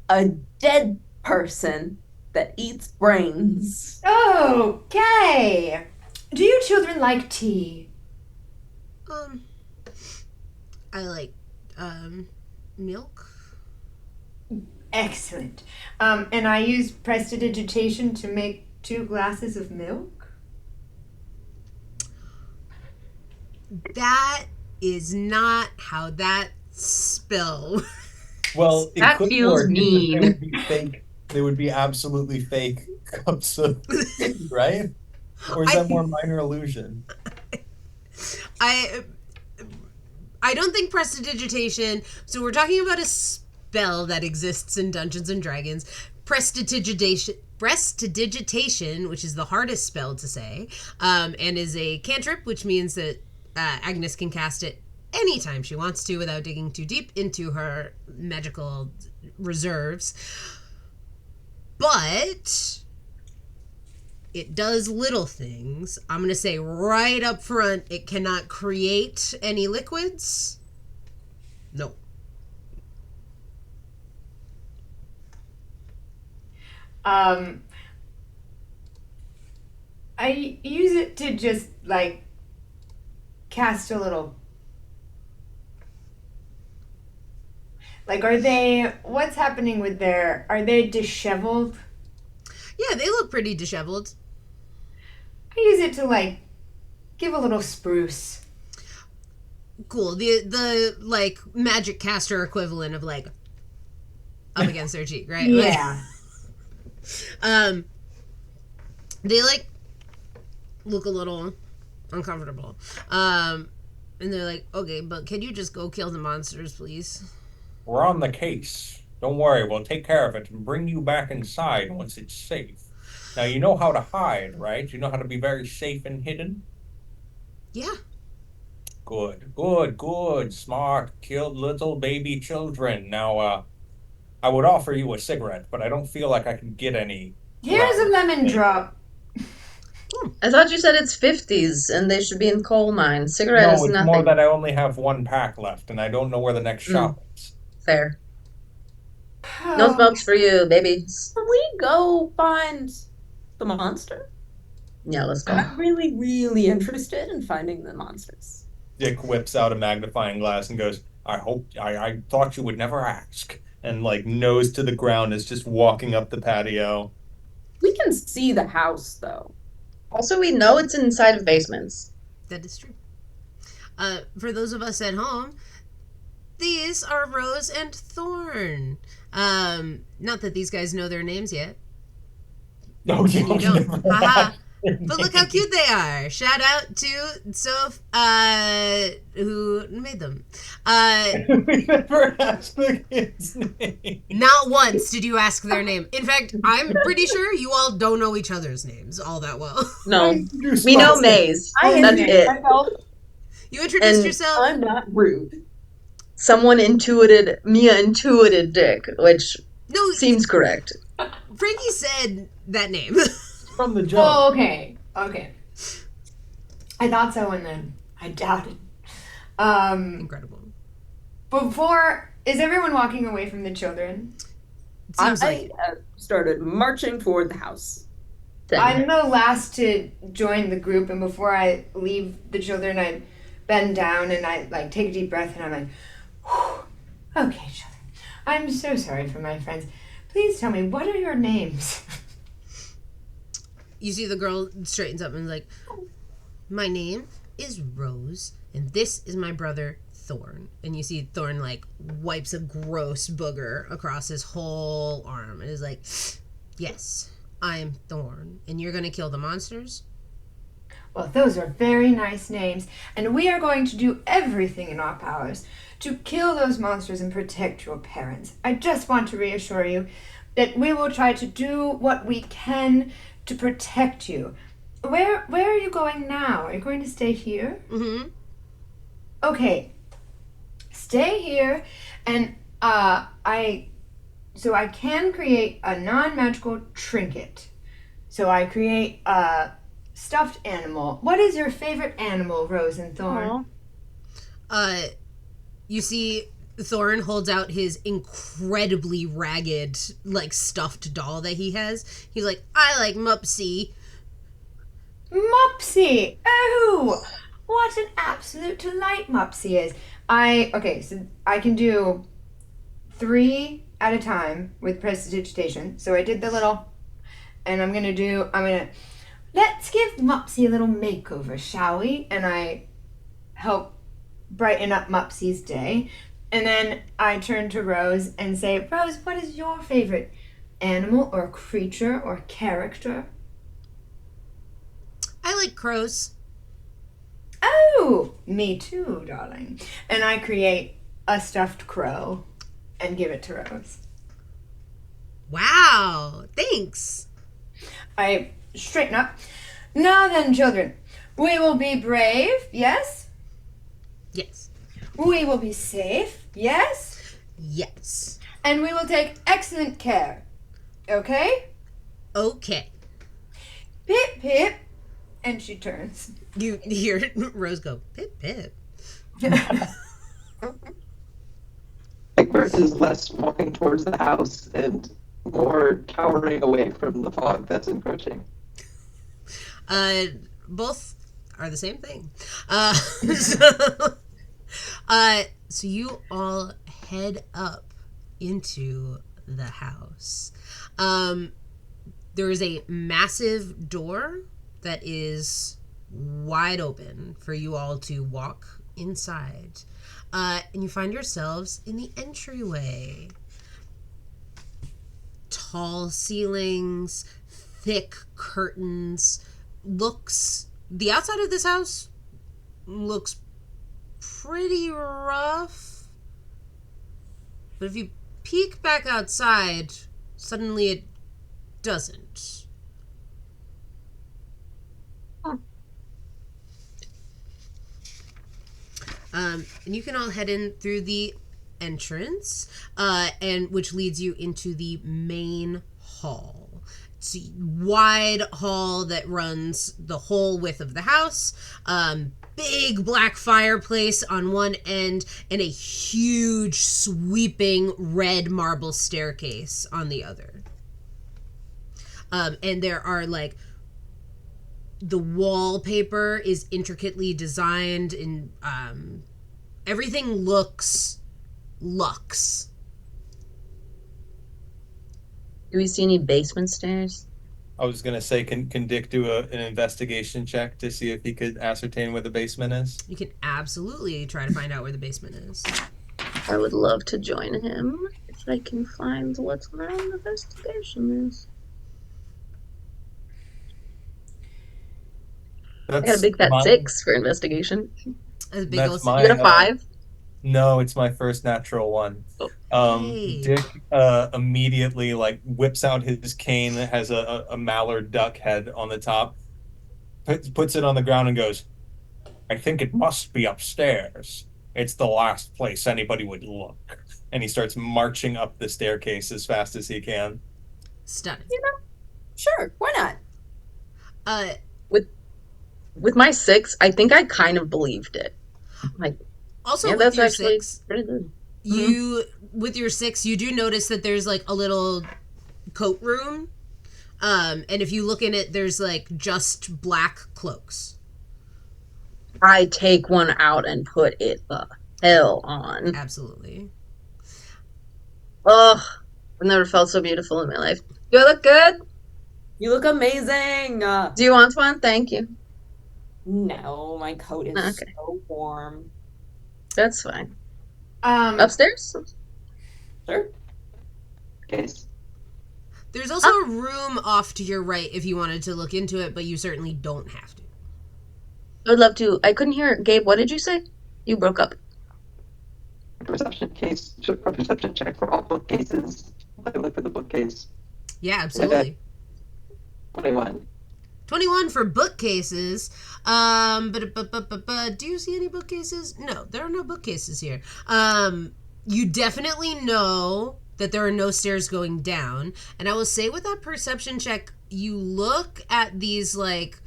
A dead person that eats brains. Okay. Do you children like tea? I like milk. Excellent. And I use prestidigitation to make 2 glasses of milk. That is not how that spell. Well, it That could feels work if mean. they would be fake. They would be absolutely fake cups of tea, right? Or is I- that more minor illusion? I don't think prestidigitation. So we're talking about a spell that exists in Dungeons and Dragons. Prestidigitation, which is the hardest spell to say, and is a cantrip, which means that Agnes can cast it anytime she wants to without digging too deep into her magical reserves. But it does little things. I'm going to say right up front, it cannot create any liquids. No. I use it to just, like, cast a little. Like, what's happening with are they disheveled? Yeah, they look pretty disheveled. I use it to, like, give a little spruce. Cool. The like, magic caster equivalent of, like, up against their cheek, right? Yeah. Like, they, like, look a little uncomfortable. And they're like, okay, but can you just go kill the monsters, please? We're on the case. Don't worry, we'll take care of it and bring you back inside once it's safe. Now, you know how to hide, right? You know how to be very safe and hidden? Yeah. Good, good, good. Smart. Killed little baby children. Now, I would offer you a cigarette, but I don't feel like I can get any. Here's a lemon drop. I thought you said it's 50s and they should be in coal mines. Cigarette No, is it's nothing. more that I only have one pack left, and I don't know where the next shop is. Fair. No smokes for you, baby. Can we go find the monster? Yeah, let's go. I'm really, really interested in finding the monsters. Dick whips out a magnifying glass and goes, I thought you would never ask. And, like, nose to the ground is just walking up the patio. We can see the house, though. Also, we know it's inside of basements. That is true. For those of us at home, these are Rose and Thorn. Not that these guys know their names yet. No, you don't. Haha. But look how cute they are. Shout out to Soph, who made them. We never asked the kid's name. Not once did you ask their name. In fact, I'm pretty sure you all don't know each other's names all that well. No. We know Maze. That's it. You introduced And yourself. I'm not rude. Mia intuited Dick, which seems correct. Frankie said that name. From the jump. Oh, okay. Okay. I thought so, and then I doubted. Incredible. Is everyone walking away from the children? Seems I started marching toward the house. I'm the last to join the group, and before I leave the children, I bend down and I, like, take a deep breath, and I'm like, whew. Okay, children. I'm so sorry for my friends. Please tell me, what are your names? You see the girl straightens up and is like, my name is Rose, and this is my brother, Thorn. And you see Thorn, like, wipes a gross booger across his whole arm and is like, yes, I'm Thorn, and you're going to kill the monsters? Well, those are very nice names, and we are going to do everything in our powers to kill those monsters and protect your parents. I just want to reassure you that we will try to do what we can to protect you. Where are you going now? Are you going to stay here? Mm-hmm. Okay. Stay here, and I can create a non-magical trinket. So I create a stuffed animal. What is your favorite animal, Rose and Thorn? You see Thorn holds out his incredibly ragged, like, stuffed doll that he has. He's like, I like Mupsy. Mupsy! Oh! What an absolute delight Mupsy is. So I can do 3 at a time with prestidigitation. So I did the little, and let's give Mupsy a little makeover, shall we? And I help brighten up Mupsy's day. And then I turn to Rose and say, Rose, what is your favorite animal or creature or character? I like crows. Oh, me too, darling. And I create a stuffed crow and give it to Rose. Wow, thanks. I straighten up. Now then, children, we will be brave, yes? Yes. We will be safe, yes? Yes. And we will take excellent care, okay? Okay. Pip, pip. And she turns. You hear Rose go, pip, pip. Egbert is less walking towards the house and more towering away from the fog that's encroaching. Both are the same thing. So you all head up into the house. There is a massive door that is wide open for you all to walk inside. And you find yourselves in the entryway. Tall ceilings, thick curtains. The outside of this house looks pretty rough. But if you peek back outside, suddenly it doesn't. And you can all head in through the entrance, and which leads you into the main hall. It's a wide hall that runs the whole width of the house. Big black fireplace on one end and a huge sweeping red marble staircase on the other. And there are like the wallpaper is intricately designed and everything looks luxe. Do we see any basement stairs? I was gonna say, can Dick do an investigation check to see if he could ascertain where the basement is? You can absolutely try to find out where the basement is. I would love to join him if I can find what my investigation is. I got a big fat 6 for investigation. A big That's old mine. You got a 5? No, it's my first natural one. Hey. Dick immediately like whips out his cane that has a mallard duck head on the top, puts it on the ground and goes, I think it must be upstairs. It's the last place anybody would look. And he starts marching up the staircase as fast as he can. Stunning. Sure, why not? With my 6, I think I kind of believed it. Like, Also, yeah, with that's your actually 6, pretty good. with your 6, you do notice that there's like a little coat room. And if you look in it, there's like just black cloaks. I take one out and put it the hell on. Absolutely. Ugh, I've never felt so beautiful in my life. Do I look good? You look amazing. Do you want one? Thank you. No, my coat is Okay. so warm. That's fine. Upstairs? Upstairs? Sure. Case. There's also a room off to your right if you wanted to look into it, but you certainly don't have to. I would love to. I couldn't hear. Gabe, what did you say? You broke up. Perception check for all bookcases. I look for the bookcase. Yeah, absolutely. 21. 21 for bookcases. But do you see any bookcases? No, there are no bookcases here. You definitely know that there are no stairs going down. And I will say with that perception check, you look at these like,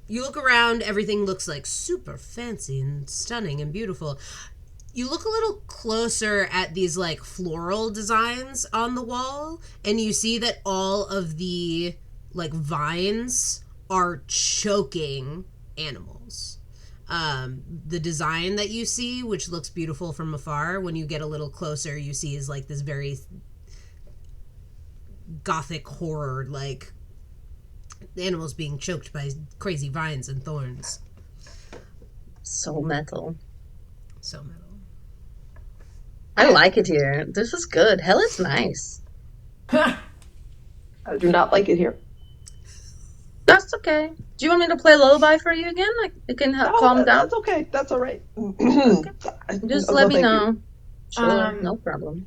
you look around, everything looks like super fancy and stunning and beautiful. You look a little closer at these like floral designs on the wall, and you see that all of the like vines are choking animals. The design that you see, which looks beautiful from afar, when you get a little closer, you see is like this very gothic horror, like animals being choked by crazy vines and thorns. So metal. So metal. I like it here. This is good. Hell, it's nice. I do not like it here. That's okay. Do you want me to play a lullaby for you again? I can help calm down. That's okay. That's all right. Just No, let me thank you. know. Sure, Um, no problem.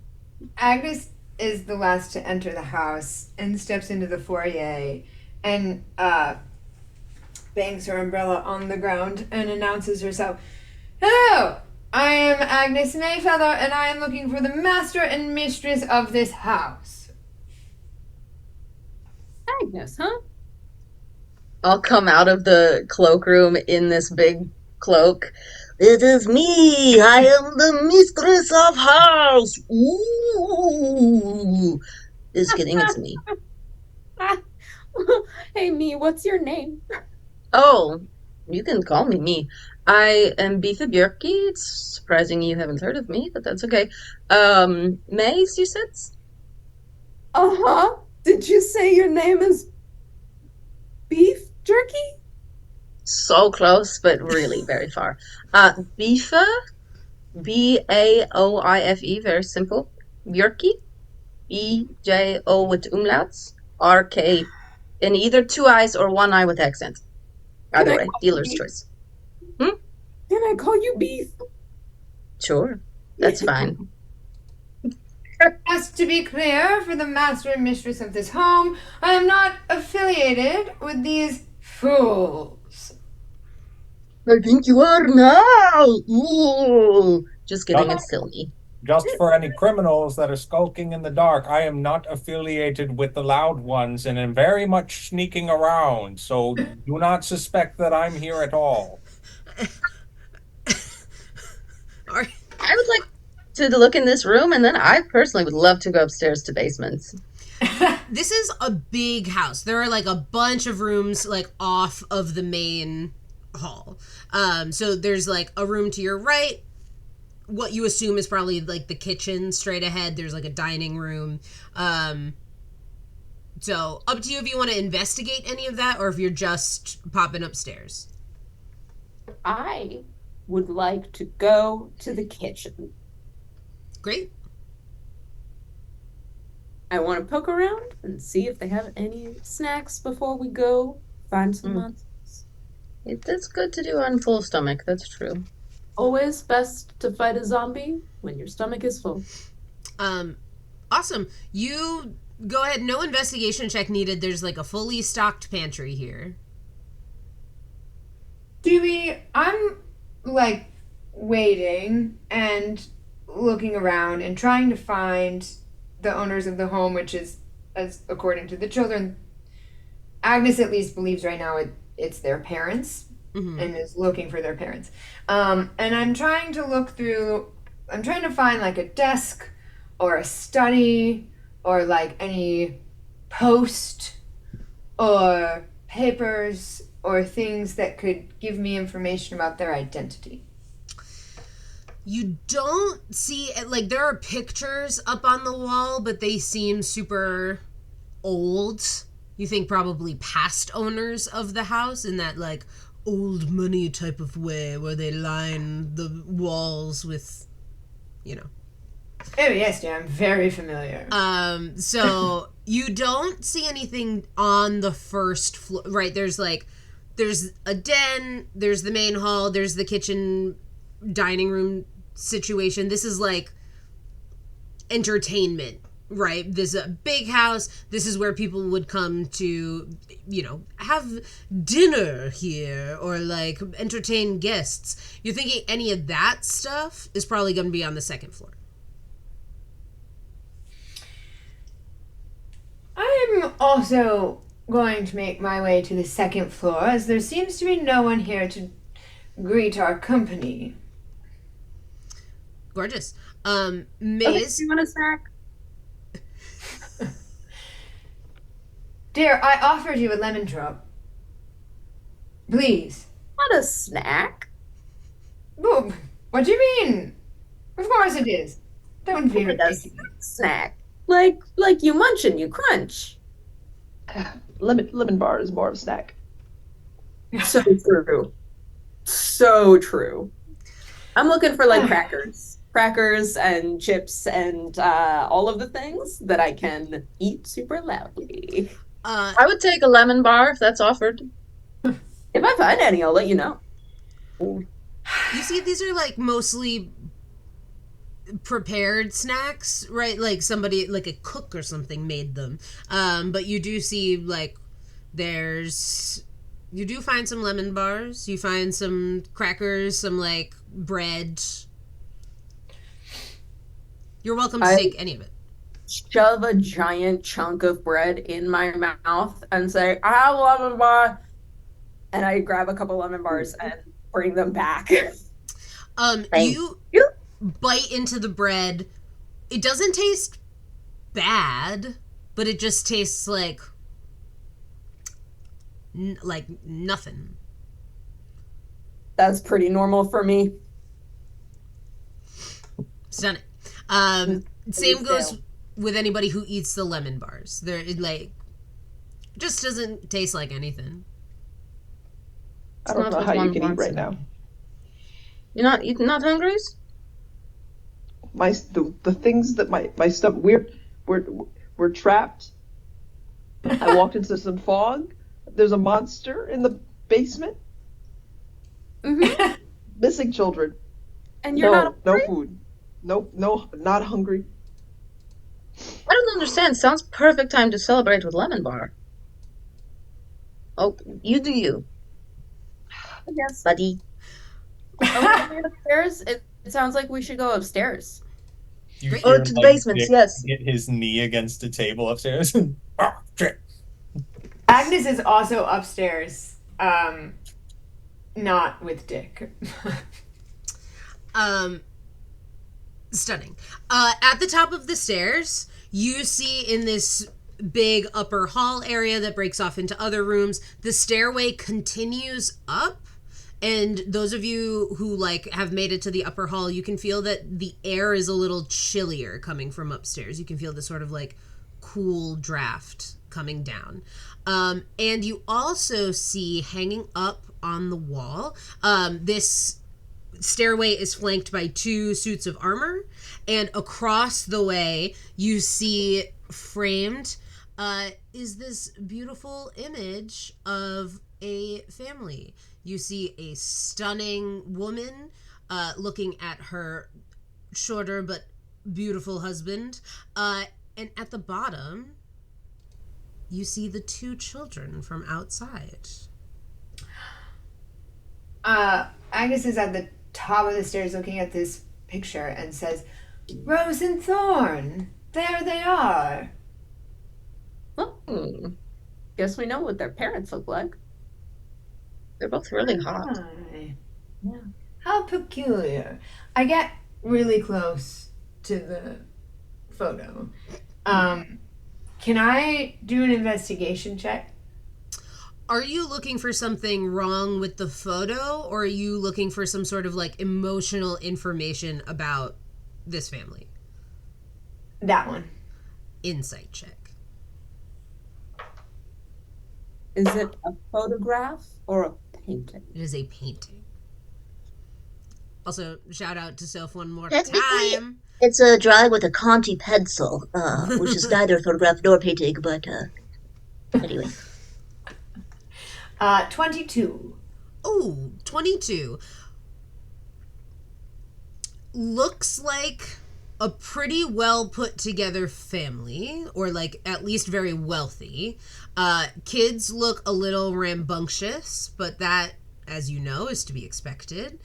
Agnes is the last to enter the house and steps into the foyer and bangs her umbrella on the ground and announces herself. Hello! I am Agnes Mayfeather and I am looking for the master and mistress of this house. Agnes, huh? I'll come out of the cloakroom in this big cloak. It is me. I am the mistress of house. Ooh. Just kidding, it's me. Hey, me, what's your name? Oh, you can call me me. I am Beefa Björky. It's surprising you haven't heard of me, but that's okay. Maze, you said? Uh-huh. Did you say your name is Beef Jerky? So close, but really very far. Beefa, Baoife, very simple. Björky, Ejo with umlauts, RK, in either two eyes or one eye with accent. Can Either I way, call you dealer's Beef? choice. Can I call you Beef? Sure, that's fine. Just to be clear, for the master and mistress of this home, I am not affiliated with these fools. I think you are now. Ooh. Just kidding, it's still me. Just for any criminals that are skulking in the dark, I am not affiliated with the loud ones and am very much sneaking around, so do not suspect that I'm here at all. Are- I would like to look in this room, and then I personally would love to go upstairs to basements. This is a big house. There are like a bunch of rooms like off of the main hall. So there's like a room to your right. What you assume is probably like the kitchen straight ahead. There's like a dining room. So up to you if you want to investigate any of that or if you're just popping upstairs. I would like to go to the kitchen. Great. I want to poke around and see if they have any snacks before we go find some monsters. It's good to do on full stomach, that's true. Always best to fight a zombie when your stomach is full. Awesome. You go ahead. No investigation check needed. There's like a fully stocked pantry here. I'm like waiting and looking around and trying to find the owners of the home, which is, as according to the children, Agnes at least believes right now it's their parents. Mm-hmm. And is looking for their parents. And I'm trying to look through, I'm trying to find like a desk or a study or like any post or papers or things that could give me information about their identity. You don't see, like, there are pictures up on the wall, but they seem super old. You think probably past owners of the house in that, like, old money type of way where they line the walls with, you know. Oh, yes, yeah, I'm very familiar. So you don't see anything on the first floor, right? There's a den, there's the main hall, there's the kitchen, dining room situation. This is like entertainment, right? This is a big house. This is where people would come to, you know, have dinner here or like entertain guests. You're thinking any of that stuff is probably going to be on the second floor. I'm also going to make my way to the second floor as there seems to be no one here to greet our company. Gorgeous. Okay, Maze. do you want a snack? Dear, I offered you a lemon drop. Please. Not a snack. Oh, what do you mean? Of course it is. Don't be Like a ridiculous. snack. Like you munch and you crunch. Lemon bar is more of a snack. So true. So true. I'm looking for like crackers and chips and all of the things that I can eat super loudly. I would take a lemon bar if that's offered. If I find any, I'll let you know. You see, these are like mostly prepared snacks, right? Like somebody, like a cook or something made them. But you do see like you do find some lemon bars. You find some crackers, some like bread. You're welcome to take any of it. Shove a giant chunk of bread in my mouth and say, I have a lemon bar. And I grab a couple lemon bars and bring them back. You bite into the bread. It doesn't taste bad, but it just tastes like nothing. That's pretty normal for me. Stunning. Same goes with anybody who eats the lemon bars. They're like just doesn't taste like anything. I don't know how you can eat right now. You're not hungry? The things that my stomach, we're trapped. I walked into some fog. There's a monster in the basement. Mm-hmm. Missing children. And you're not no food. No, not hungry. I don't understand. Sounds perfect time to celebrate with lemon bar. Oh, you do you. Yes, buddy. Upstairs. It sounds like we should go upstairs. You Oh, hear, to the basements, Dick yes. hit his knee against a table upstairs. Oh, shit. Agnes is also upstairs, not with Dick. Stunning. At the top of the stairs, you see in this big upper hall area that breaks off into other rooms, the stairway continues up. And those of you who like have made it to the upper hall, you can feel that the air is a little chillier coming from upstairs. You can feel the sort of like cool draft coming down. And you also see hanging up on the wall, this stairway is flanked by 2 suits of armor, and across the way you see framed is this beautiful image of a family. You see a stunning woman looking at her shorter but beautiful husband, and at the bottom you see the 2 children from outside. Agnes is at the top of the stairs looking at this picture and says, Rose and Thorn, there they are. Guess we know what their parents look like. They're both really hot. Hi. Yeah. How peculiar. I get really close to the photo. Can I do an investigation check? Are you looking for something wrong with the photo, or are you looking for some sort of like emotional information about this family? That one. Insight check. Is it a photograph or a painting? It is a painting. Also, shout out to Soph one more Technically, time. It's a drawing with a Conti pencil, which is neither photograph nor painting, but anyway. 22. Ooh, 22. Looks like a pretty well put together family, or like at least very wealthy. Kids look a little rambunctious, but that, as you know, is to be expected.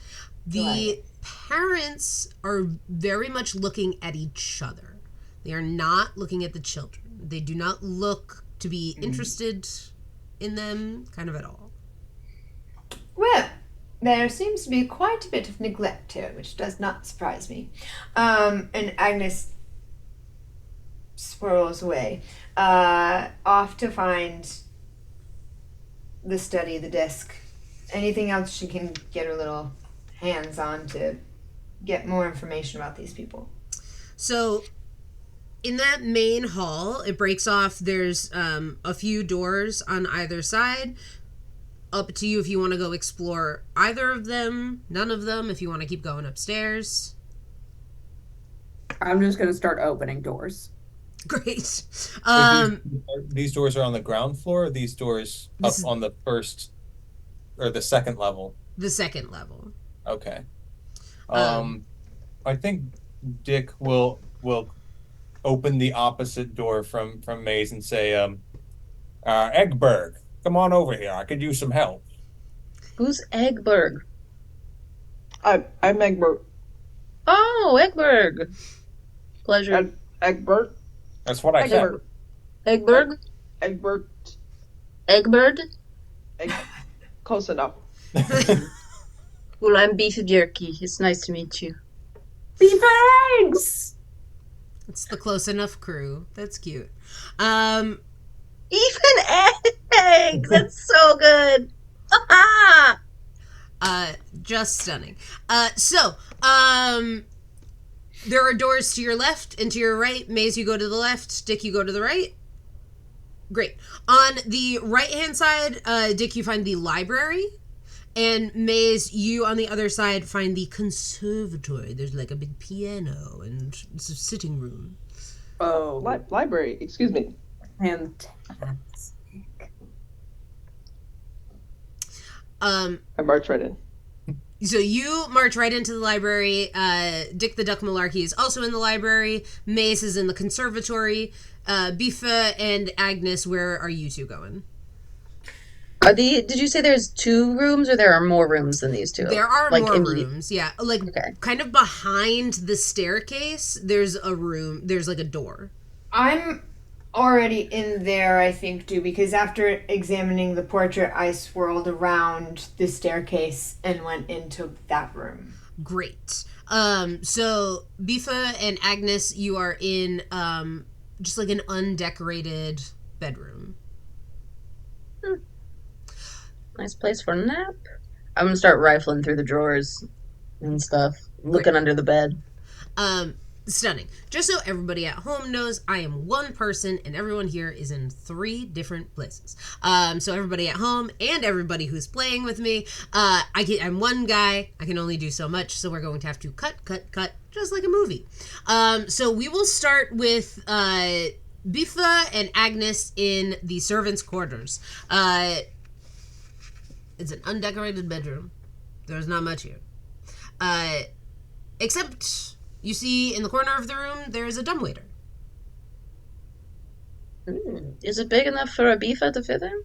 The parents are very much looking at each other. They are not looking at the children. They do not look to be interested in them kind of at all. Well, there seems to be quite a bit of neglect here, which does not surprise me. And Agnes swirls away, off to find the study, the desk, anything else she can get her little hands on to get more information about these people. So in that main hall, it breaks off. There's a few doors on either side. Up to you if you want to go explore either of them, none of them, if you want to keep going upstairs. I'm just going to start opening doors. Great. These doors are on the ground floor, or these doors up This is- on the first or the second level? The second level. Okay. Um, I think Dick will open the opposite door from Maze and say, Eggberg, come on over here. I could use some help. Who's Eggberg? I'm Egbert. Oh, Eggberg. Pleasure. Egbert. That's what I said. Eggberg? Egbert. Eggbird? Close enough. Well, I'm Beefy Jerky. It's nice to meet you. Beef eggs! It's the Close Enough crew. That's cute. Even eggs! That's so good! Just stunning. There are doors to your left and to your right. Maze, you go to the left. Dick, you go to the right. Great. On the right-hand side, Dick, you find the library. And Maze, you on the other side find the conservatory. There's like a big piano and it's a sitting room. Oh, Library. Excuse me. fantastic. I march right in. So you march right into the library. Dick the Duck Malarkey is also in the library. Mace is in the conservatory. Bifa and Agnes, where are you two going? Did you say there's 2 rooms or there are more rooms than these 2? There are Like, more immediate- rooms. Yeah, like Okay. kind of behind the staircase, there's a room. There's like a door. I'm already in there, I think, too, because after examining the portrait, I swirled around the staircase and went into that room. Great. So Bifa and Agnes, you are in just like an undecorated bedroom. Nice place for a nap. I'm gonna start rifling through the drawers and stuff, looking under the bed. Stunning. Just so everybody at home knows, I am one person and everyone here is in 3 different places. So everybody at home and everybody who's playing with me, I'm one guy. I can only do so much, so we're going to have to cut, just like a movie. So we will start with Bifa and Agnes in the servants' quarters. It's an undecorated bedroom. There's not much here. Except you see in the corner of the room, there is a dumbwaiter. Is it big enough for a Bifa to fit in?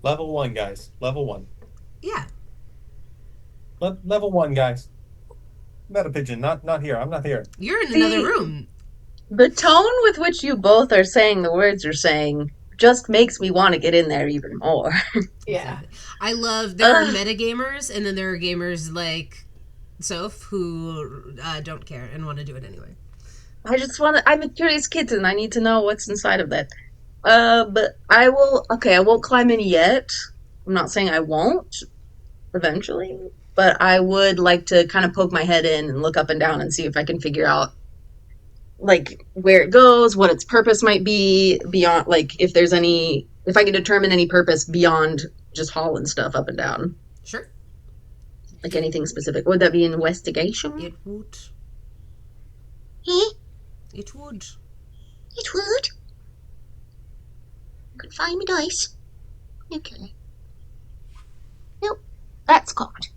Level 1, guys. Level 1. Yeah. Level 1, guys. Not a pigeon. Not here. I'm not here. You're in See- another room. The tone with which you both are saying the words you're saying just makes me want to get in there even more. Yeah. I love, there are metagamers, and then there are gamers like Soph who don't care and want to do it anyway. I'm a curious kitten. I need to know what's inside of that. But I won't climb in yet. I'm not saying I won't eventually, but I would like to kind of poke my head in and look up and down and see if I can figure out like where it goes, what its purpose might be beyond, like if I can determine any purpose beyond just hauling stuff up and down. Sure. Like anything specific. Would that be an investigation? It would. Eh? It would. It would. I could find me dice. Okay. Nope. That's caught.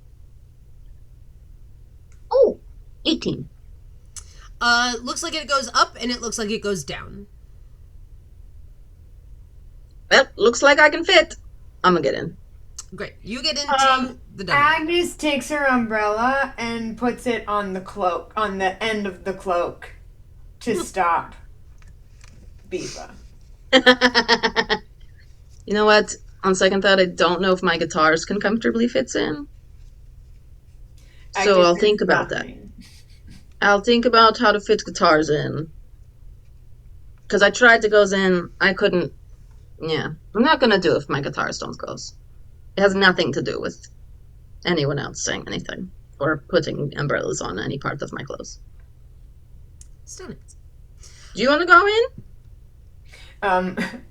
Oh, 18. Looks like it goes up and it looks like it goes down. Well, looks like I can fit. I'm gonna get in. Great. You get into the dumbwaiter. Agnes takes her umbrella and puts it on the cloak, on the end of the cloak, to stop Bifa. You know what? On second thought, I don't know if my guitars can comfortably fit in. So Agnes I'll says think about that. nothing. I'll think about how to fit guitars in. Because I tried to goes in, I couldn't. Yeah. I'm not gonna do it if my guitars don't goes. It has nothing to do with anyone else saying anything. Or putting umbrellas on any part of my clothes. Stunning. Do you want to go in?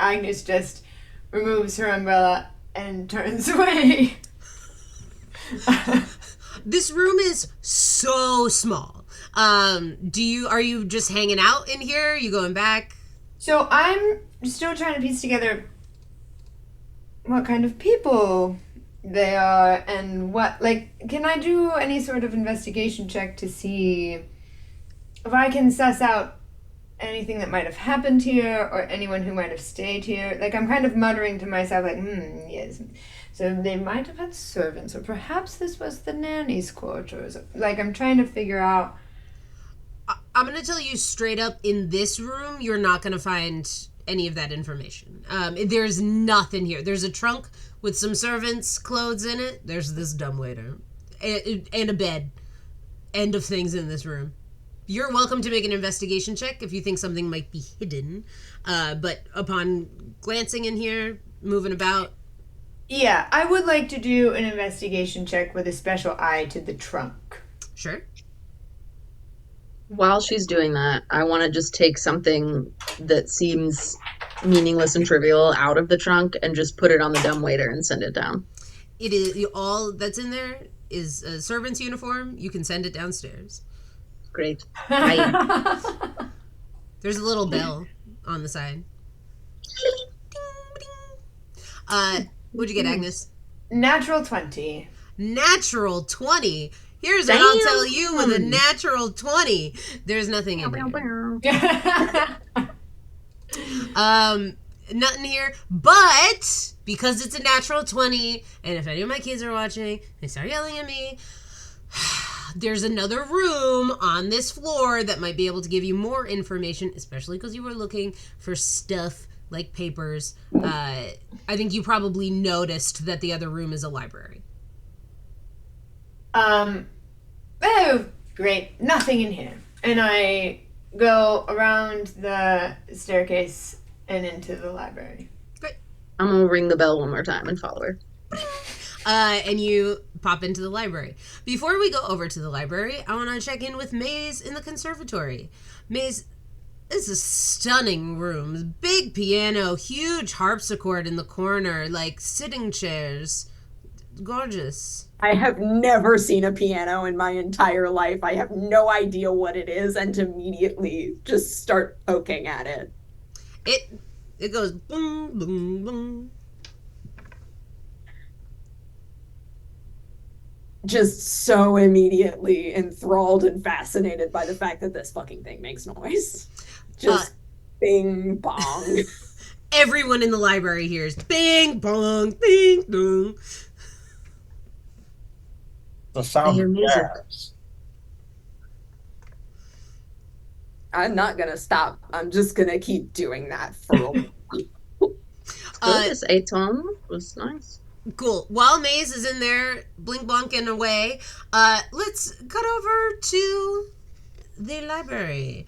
Agnes just removes her umbrella and turns away. This room is so small. Are you just hanging out in here? Are you going back? So I'm still trying to piece together what kind of people they are and what, like, can I do any sort of investigation check to see if I can suss out anything that might have happened here or anyone who might have stayed here? Like, I'm kind of muttering to myself, like, yes. So they might have had servants, or perhaps this was the nanny's quarters. Like, I'm trying to figure out. I'm going to tell you straight up, in this room, you're not going to find any of that information. There's nothing here. There's a trunk with some servants' clothes in it. There's this dumbwaiter. And a bed. End of things in this room. You're welcome to make an investigation check if you think something might be hidden. But upon glancing in here, moving about... Yeah, I would like to do an investigation check with a special eye to the trunk. Sure. While she's doing that, I want to just take something that seems meaningless and trivial out of the trunk and just put it on the dumbwaiter and send it down. It is all that's in there is a servant's uniform. You can send it downstairs. Great. There's a little bell on the side. What'd you get, Agnes? Natural 20. Natural 20. Here's what I'll tell you with a natural 20. There's nothing in here. Nothing here, but because it's a natural 20, and if any of my kids are watching, they start yelling at me, there's another room on this floor that might be able to give you more information, especially because you were looking for stuff like papers. I think you probably noticed that the other room is a library. Oh, great. Nothing in here. And I go around the staircase and into the library. Great. I'm going to ring the bell one more time and follow her. And you pop into the library. Before we go over to the library, I want to check in with Maze in the conservatory. Maze, this is a stunning room. Big piano, huge harpsichord in the corner, like sitting chairs. Gorgeous. I have never seen a piano in my entire life. I have no idea what it is, and immediately just start poking at it. It goes boom, boom, boom. Just so immediately enthralled and fascinated by the fact that this fucking thing makes noise. Just bing bong. Everyone in the library hears bing bong, bing bong. The sound of jazz. I'm not gonna stop. I'm just gonna keep doing that for a while. This A-tone was nice. Cool. While Maze is in there blink blonking away, let's cut over to the library.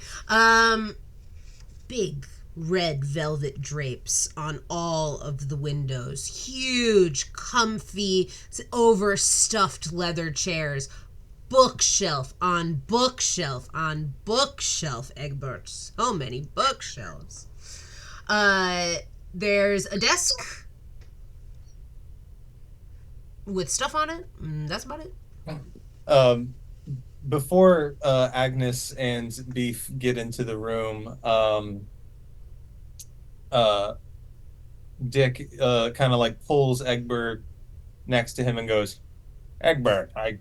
Big red velvet drapes on all of the windows. Huge, comfy, overstuffed leather chairs. Bookshelf on bookshelf on bookshelf, Egbert. So many bookshelves. There's a desk with stuff on it. That's about it. Before Agnes and Beef get into the room, Dick kind of like pulls Egbert next to him and goes, Egbert, I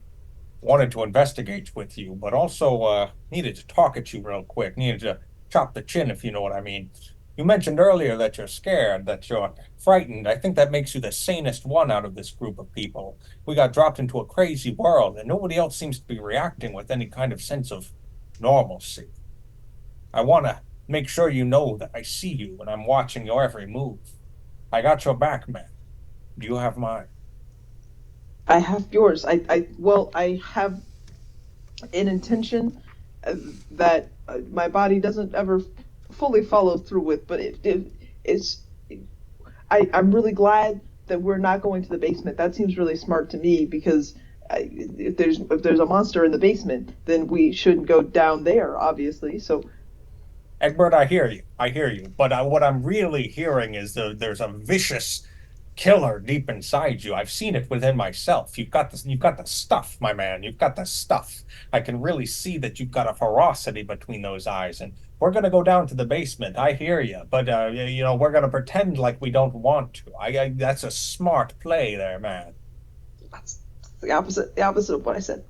wanted to investigate with you, but also needed to talk at you real quick. Needed to chop the chin, if you know what I mean. You mentioned earlier that you're scared, that you're frightened. I think that makes you the sanest one out of this group of people. We got dropped into a crazy world, and nobody else seems to be reacting with any kind of sense of normalcy. I want to make sure you know that I see you and I'm watching your every move. I got your back, man. Do you have mine? I have yours. I have an intention that my body doesn't ever fully follow through with, but I'm really glad that we're not going to the basement. That seems really smart to me, because if there's a monster in the basement, then we shouldn't go down there, obviously. So, Egbert, I hear you. But what I'm really hearing is there's a vicious killer deep inside you. I've seen it within myself. You've got the stuff, my man. You've got the stuff. I can really see that you've got a ferocity between those eyes. And we're gonna go down to the basement. I hear you, but we're gonna pretend like we don't want to. That's a smart play there, man. That's the opposite of what I said.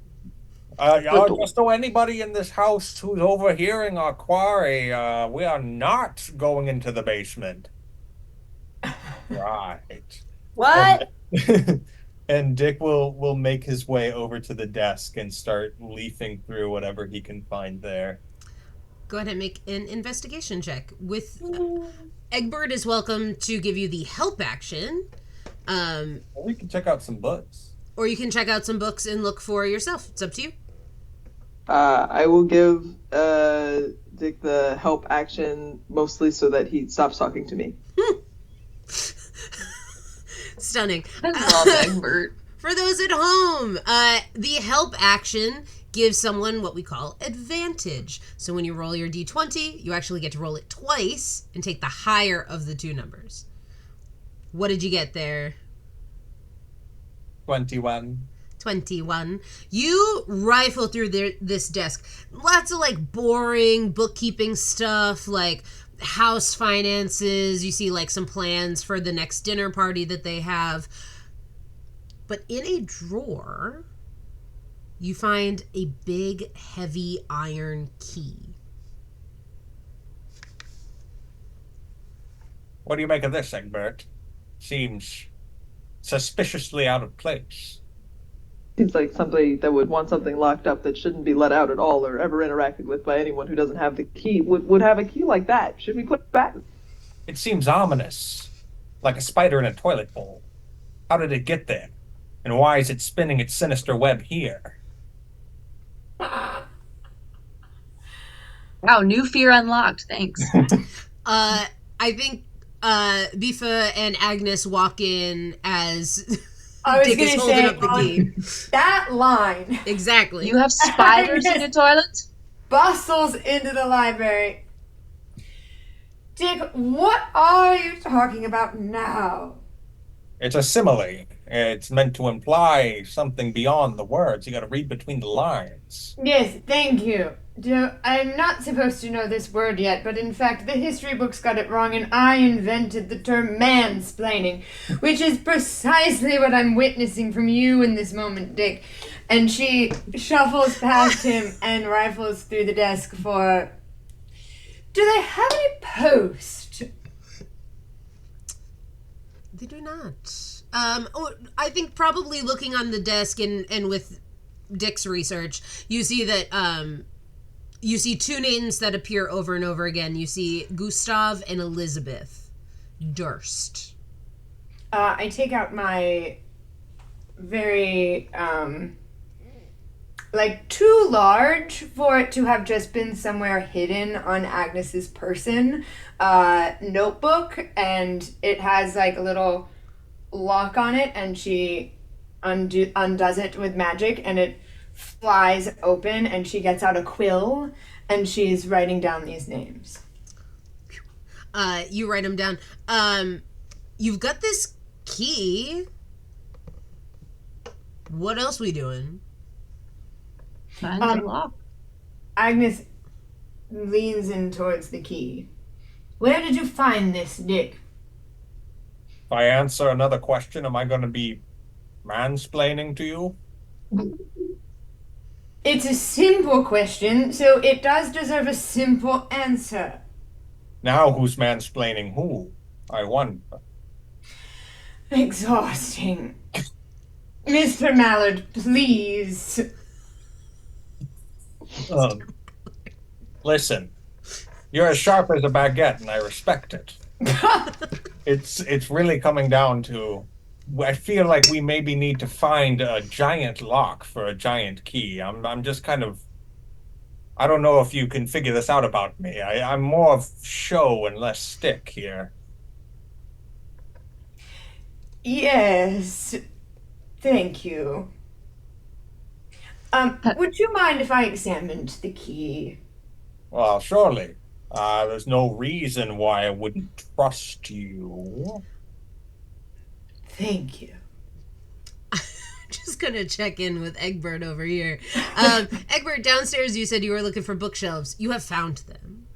Just so anybody in this house who's overhearing our quarry, we are not going into the basement. Right. What? And Dick will make his way over to the desk and start leafing through whatever he can find there. Go ahead and make an investigation check. With Egbert is welcome to give you the help action. We can check out some books. Or you can check out some books and look for yourself. It's up to you. I will give Dick the help action mostly so that he stops talking to me. Stunning. I love Egbert. For those at home, the help action gives someone what we call advantage. So when you roll your d20, you actually get to roll it twice and take the higher of the two numbers. What did you get there? 21. 21. You rifle through this desk. Lots of like boring bookkeeping stuff, like house finances. You see like some plans for the next dinner party that they have. But in a drawer, you find a big, heavy iron key. What do you make of this, Egbert? Seems suspiciously out of place. Seems like somebody that would want something locked up that shouldn't be let out at all or ever interacted with by anyone who doesn't have the key would have a key like that. Should we put it back? It seems ominous, like a spider in a toilet bowl. How did it get there? And why is it spinning its sinister web here? Wow, new fear unlocked. Thanks. I think Bifa and Agnes walk in as I was Dick is gonna holding say up the key. that line Exactly. You have spiders in your toilet? bustles into the library. Dick, what are you talking about now? It's a simile. It's meant to imply something beyond the words. You gotta read between the lines. Yes, thank you. I'm not supposed to know this word yet, but in fact, the history books got it wrong, and I invented the term mansplaining, which is precisely what I'm witnessing from you in this moment, Dick. And she shuffles past him and rifles through the desk for... Do they have any post? They do not. I think probably looking on the desk and with Dick's research, you see that you see two names that appear over and over again. You see Gustav and Elizabeth Durst. I take out my very, too large for it to have just been somewhere hidden on Agnes's person, notebook, and it has like a little lock on it, and she undoes it with magic, and it flies open, and she gets out a quill, and she's writing down these names. You write them down. You've got this key. What else we doing? Find the lock. Agnes leans in towards the key. Where did you find this, Dick? If I answer another question, am I gonna be mansplaining to you? It's a simple question, so it does deserve a simple answer. Now who's mansplaining who? I wonder. Exhausting. Mr. Mallard, please. Listen, you're as sharp as a baguette, and I respect it. It's really coming down to, I feel like we maybe need to find a giant lock for a giant key. I'm just kind of, I don't know if you can figure this out about me. I'm more of show and less stick here. Yes. Thank you. Would you mind if I examined the key? Well, surely. There's no reason why I wouldn't trust you. Thank you. Just gonna check in with Egbert over here. Egbert, downstairs you said you were looking for bookshelves. You have found them.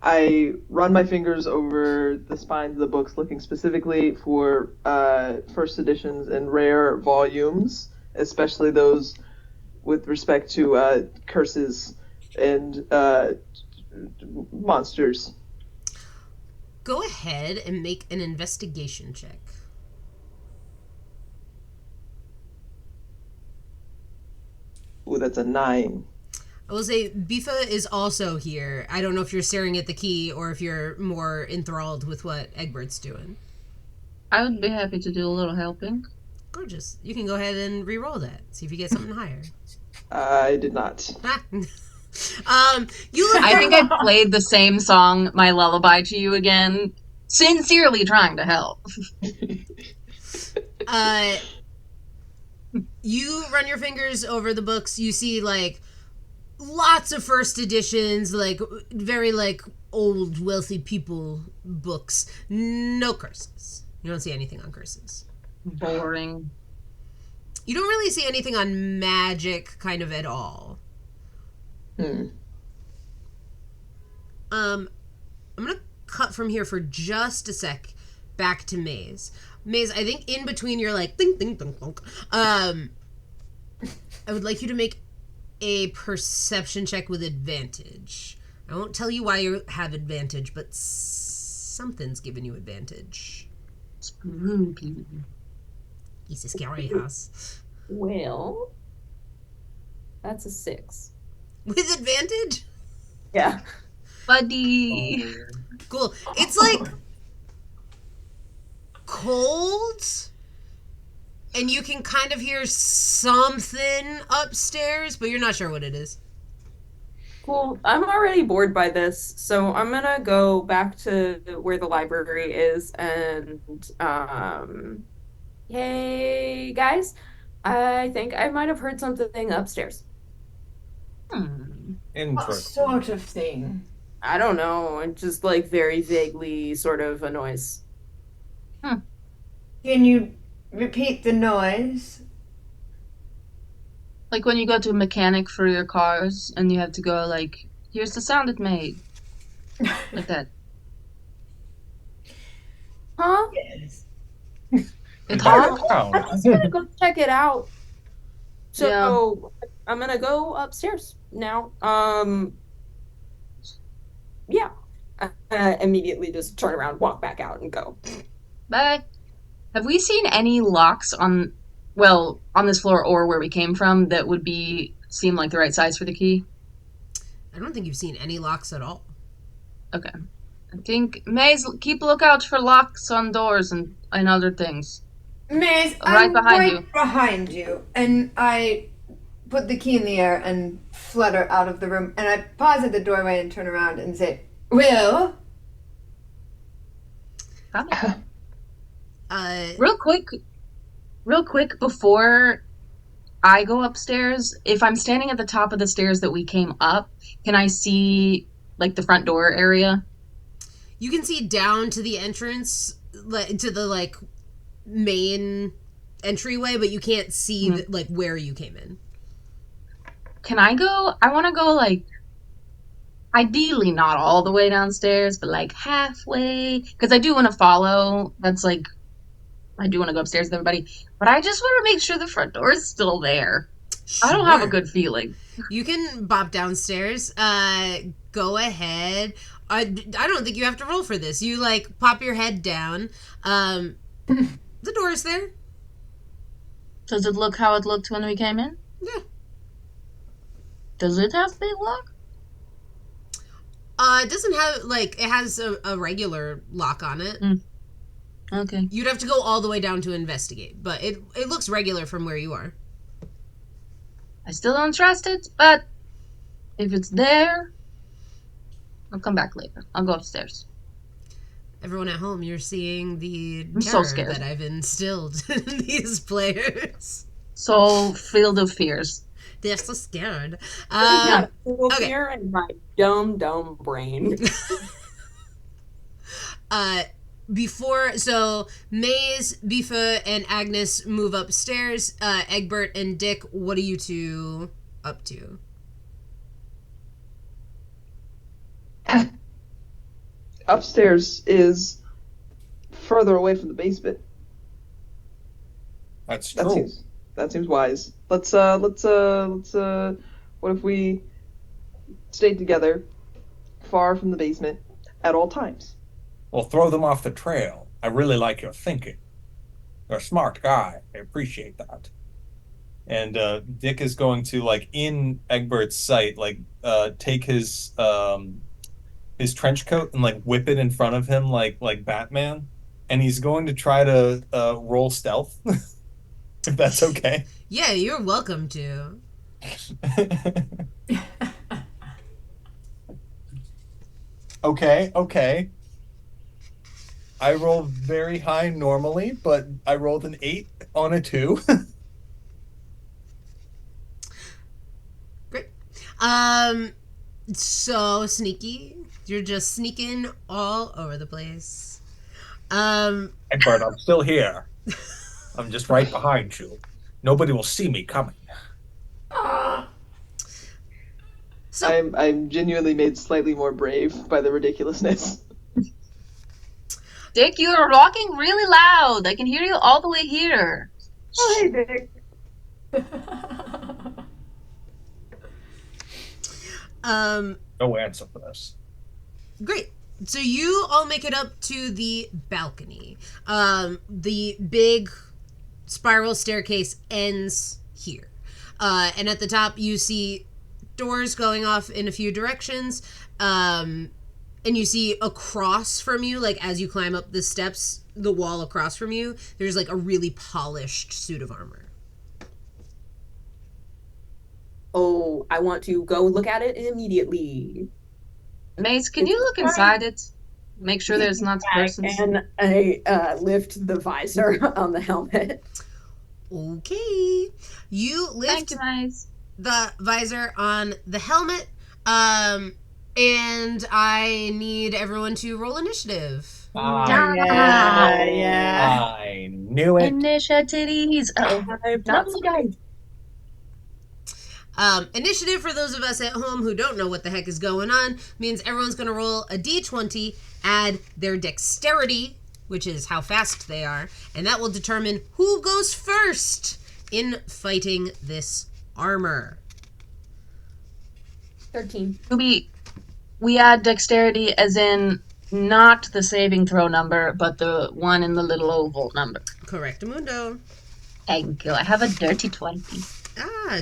I run my fingers over the spines of the books, looking specifically for first editions and rare volumes, especially those with respect to curses and monsters. Go ahead and make an investigation check. Ooh, that's a 9. I will say Bifa is also here. I don't know if you're staring at the key or if you're more enthralled with what Egbert's doing. I would be happy to do a little helping. Gorgeous. You can go ahead and re-roll that. See if you get something higher. I did not. You look I think I played the same song, My Lullaby, to you again, sincerely trying to help. You run your fingers over the books. You see, like, lots of first editions, like, very, like, old, wealthy people books. No curses. You don't see anything on curses. Boring. You don't really see anything on magic, kind of, at all. I'm gonna cut from here for just a sec back to Maze. Maze, I think in between you're like, ding, ding, ding, ding. I would like you to make a perception check with advantage. I won't tell you why you have advantage, but something's giving you advantage. Spooky. He's a scary house. Well, that's a 6. With advantage? Yeah. Buddy. Cool. It's like cold, and you can kind of hear something upstairs, but you're not sure what it is. Cool. I'm already bored by this, so I'm gonna go back to where the library is and hey guys, I think I might have heard something upstairs. What Interesting. sort of thing? I don't know, it's just like very vaguely sort of a noise. Can you repeat the noise? Like when you go to a mechanic for your cars and you have to go like, here's the sound it made. Like that. Huh? Yes. It's Entire hot. town. I'm just gonna go check it out. So I'm gonna go upstairs now. Yeah. Immediately just turn around, walk back out, and go. Bye. Have we seen any locks on this floor or where we came from that would seem like the right size for the key? I don't think you've seen any locks at all. Okay. I think Maze, keep a lookout for locks on doors and other things. Maze, Right I'm behind right you. behind you. And I put the key in the air and flutter out of the room. And I pause at the doorway and turn around and say, Will? Real quick before I go upstairs, if I'm standing at the top of the stairs that we came up, can I see like the front door area? You can see down to the entrance, to the like main entryway, but you can't see like where you came in. Can I go? I want to go like ideally not all the way downstairs, but like halfway, because I do want to follow. That's like I do want to go upstairs with everybody, but I just want to make sure the front door is still there. I don't have a Sure. good feeling. You can bop downstairs. Go ahead. I don't think you have to roll for this. You like pop your head down. The door is there. Does it look how it looked when we came in? Yeah. Does it have big lock? It doesn't have like it has a regular lock on it. Okay. You'd have to go all the way down to investigate, but it looks regular from where you are. I still don't trust it, but if it's there, I'll come back later. I'll go upstairs. Everyone at home, you're seeing the I'm so terror scared. that I've instilled in these players. So filled of fears. They're so scared. Yeah, okay. here in my dumb brain. so Maze, Bifa, and Agnes move upstairs. Egbert and Dick, what are you two up to? Upstairs is further away from the basement. That's That true. seems wise. Let's what if we stayed together, far from the basement, at all times? We'll throw them off the trail. I really like your thinking. You're a smart guy. I appreciate that. And Dick is going to, like, in Egbert's sight, like, take his trench coat and, like, whip it in front of him like Batman. And he's going to try to roll stealth, if that's okay. Yeah, you're welcome to. Okay. I roll very high normally, but I rolled an 8 on a 2. Great. So sneaky. You're just sneaking all over the place. Egbert, I'm still here. I'm just right behind you. Nobody will see me coming. So I'm genuinely made slightly more brave by the ridiculousness. Dick, you are rocking really loud. I can hear you all the way here. Oh, hey, Dick. No answer for this. Great. So you all make it up to the balcony. The big spiral staircase ends here. And at the top you see doors going off in a few directions. And you see across from you, like as you climb up the steps, the wall across from you, there's like a really polished suit of armor. Oh, I want to go look at it immediately. Mace, can you look inside it? Make sure there's not persons. And I lift the visor on the helmet. Okay. You lift Thank you, Mace. the visor on the helmet. And I need everyone to roll initiative. Yeah. I knew it. Initiatives. Oh, I'm not so good. Initiative, for those of us at home who don't know what the heck is going on, means everyone's going to roll a d20, add their dexterity, which is how fast they are, and that will determine who goes first in fighting this armor. 13. we add dexterity as in not the saving throw number, but the one in the little oval number. Correctamundo. Thank you. I have a dirty 20.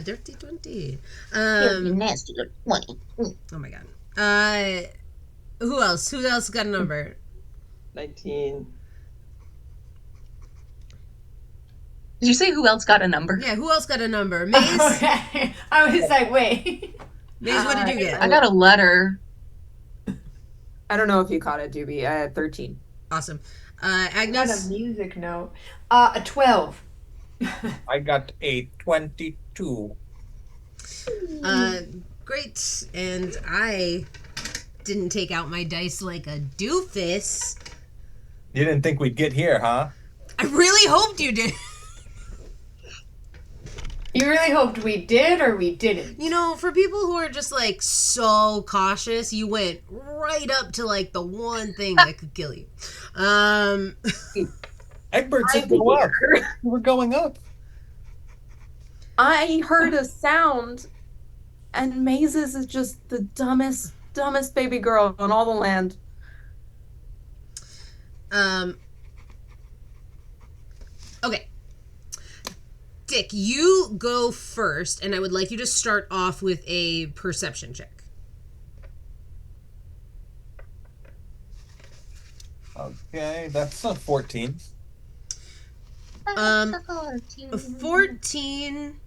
Dirty 20. Nasty little 20. Oh my god. Who else? Who else got a number? 19. Did you say who else got a number? Yeah, who else got a number? Maze? Okay. I was like, wait. Maze, what did you get? I got a letter. I don't know if you caught it, Doobie. I had 13. Awesome. Not Agnes? a music note. A 12. I got a 22. Great. And I didn't take out my dice like a doofus. You didn't think we'd get here, huh? I really hoped you did. You really hoped we did or we didn't? You know, for people who are just like so cautious, you went right up to like the one thing that could kill you. Egbert said go up. We're going up. I heard a sound, and Mazes is just the dumbest baby girl on all the land. Okay. Dick, you go first, and I would like you to start off with a perception check. Okay, that's a 14. 14,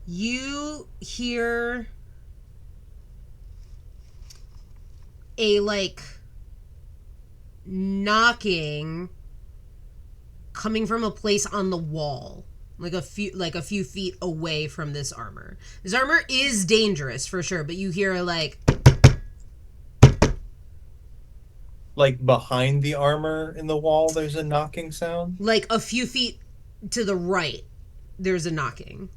you hear a, like, knocking coming from a place on the wall. Like a few feet away from this armor. This armor is dangerous for sure, but you hear like like behind the armor in the wall, there's a knocking sound? Like a few feet to the right, there's a knocking.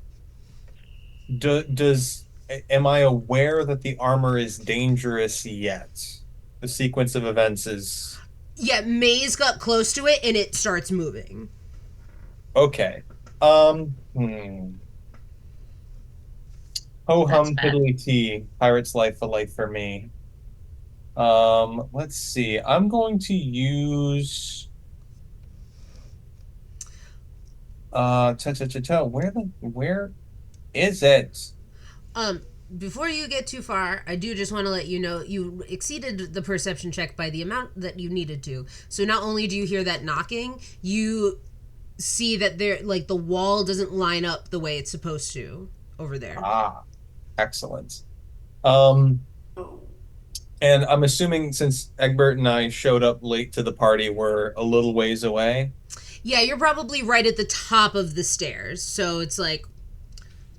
Am I aware that the armor is dangerous yet? The sequence of events is Yeah, Maze got close to it and it starts moving. okay. Ho hum tiddly tea. Pirate's life a life for me. Let's see. I'm going to use where is it? Before you get too far, I do just want to let you know you exceeded the perception check by the amount that you needed to. So not only do you hear that knocking, you see that there, like, the wall doesn't line up the way it's supposed to over there. Ah, excellent. And I'm assuming since Egbert and I showed up late to the party, we're a little ways away. Yeah, you're probably right at the top of the stairs. So it's like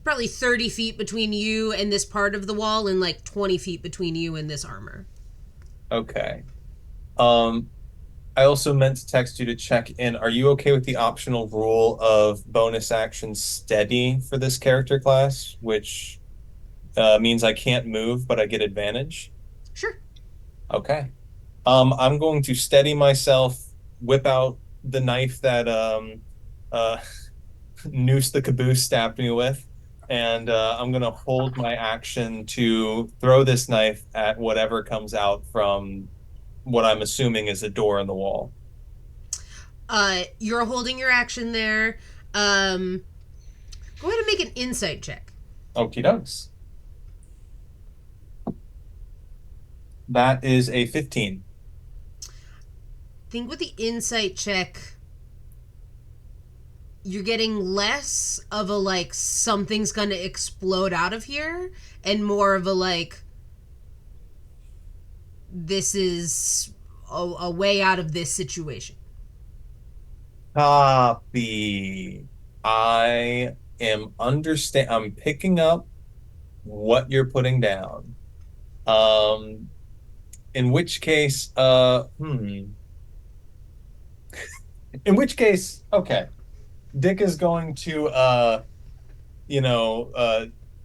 probably 30 feet between you and this part of the wall and like 20 feet between you and this armor. Okay. I also meant to text you to check in. Are you okay with the optional rule of bonus action steady for this character class, which means I can't move, but I get advantage? Sure. Okay. I'm going to steady myself, whip out the knife that Noose the Caboose stabbed me with, and I'm going to hold my action to throw this knife at whatever comes out from what I'm assuming is a door in the wall. You're holding your action there. Go ahead and make an insight check. Okie dokes. That is a 15. I think with the insight check, you're getting less of a, like, something's gonna explode out of here, and more of a, like, this is a way out of this situation. Copy. I'm picking up what you're putting down. In which case, in which case, okay. Dick is going to,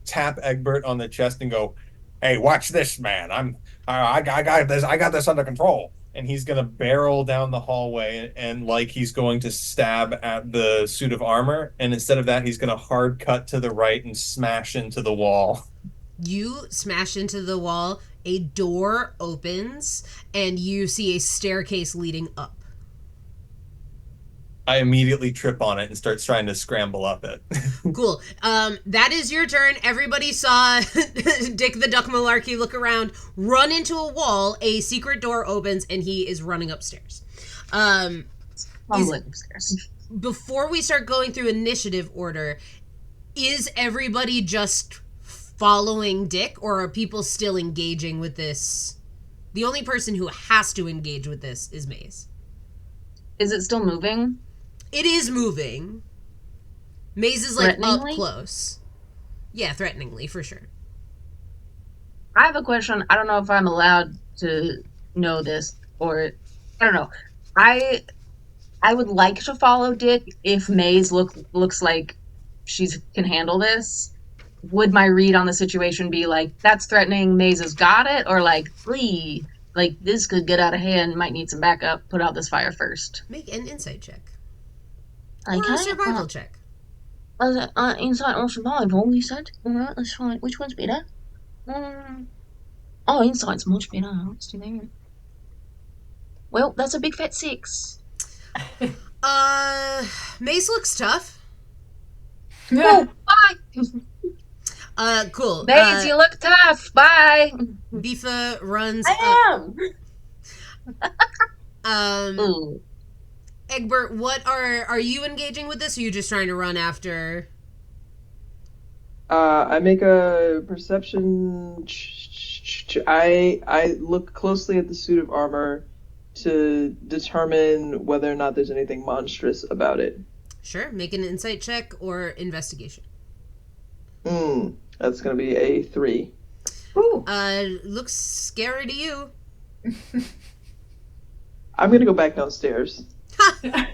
tap Egbert on the chest and go, "Hey, watch this, man. I got this. I got this under control." And he's gonna barrel down the hallway and like he's going to stab at the suit of armor. And instead of that, he's gonna hard cut to the right and smash into the wall. You smash into the wall, a door opens, and you see a staircase leading up. I immediately trip on it and start trying to scramble up it. Cool. That is your turn. Everybody saw Dick the Duck Malarkey look around, run into a wall, a secret door opens, and he is running upstairs. Upstairs. Before we start going through initiative order, is everybody just following Dick, or are people still engaging with this? The only person who has to engage with this is Maze. Is it still moving? It is moving. Maze is like up Threateningly? close. Yeah, threateningly, for sure. I have a question. I don't know if I'm allowed to know this, or I don't know. I would like to follow Dick if Maze looks like she can handle this. Would my read on the situation be like, that's threatening, Maze has got it, or like, flee, like this could get out of hand, might need some backup, put out this fire first? Make an insight check. Okay. Or a survival check. Insight or survival, you said? Alright, that's fine. Which one's better? Insight's much better. Let's do that. Well, that's a big fat 6. Maze looks tough. Oh, bye! Cool. Maze, you look tough. Bye! Bifa runs I am. Ooh. Egbert, what are you engaging with this, or are you just trying to run after? I make a perception. I look closely at the suit of armor to determine whether or not there's anything monstrous about it. Sure, make an insight check or investigation. That's gonna be a 3. Ooh. Looks scary to you. I'm gonna go back downstairs. Bye.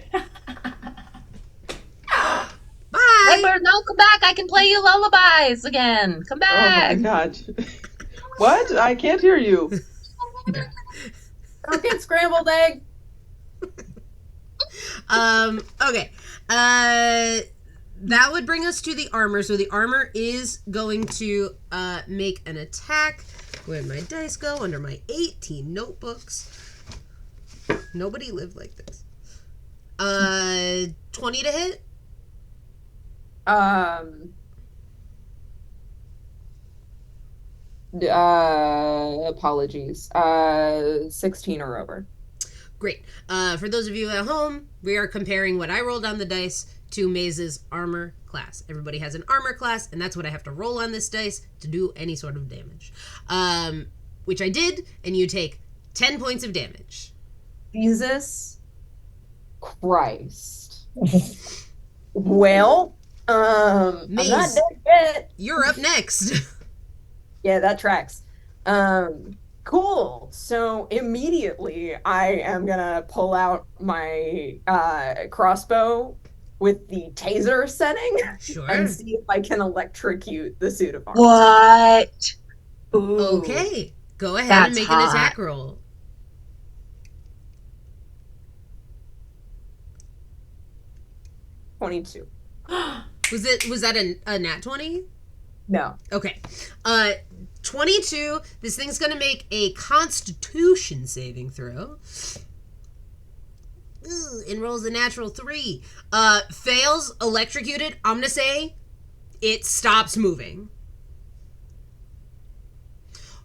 Egbert, no, come back. I can play you lullabies again. Come Oh my back. god. What? I can't hear you. Go get scrambled egg. Okay. That would bring us to the armor. So the armor is going to make an attack. Where'd my dice go? Under my 18 notebooks. Nobody lived like this. 20 to hit? Apologies. 16 or over. Great. For those of you at home, we are comparing what I rolled on the dice to Maze's armor class. Everybody has an armor class, and that's what I have to roll on this dice to do any sort of damage. Which I did, and you take 10 points of damage. Jesus Christ. Well, I'm not Maze, dead yet. you're up next. Yeah, that tracks. Cool. So immediately I am gonna pull out my crossbow with the taser setting Sure. and see if I can electrocute the suit of armor. What? Ooh. Okay. Go ahead and That's make hot. an attack roll. $22. Was that a nat 20? No. Okay. 22. This thing's gonna make a Constitution saving throw. And rolls a natural 3. Fails, electrocuted. I'm gonna say it stops moving.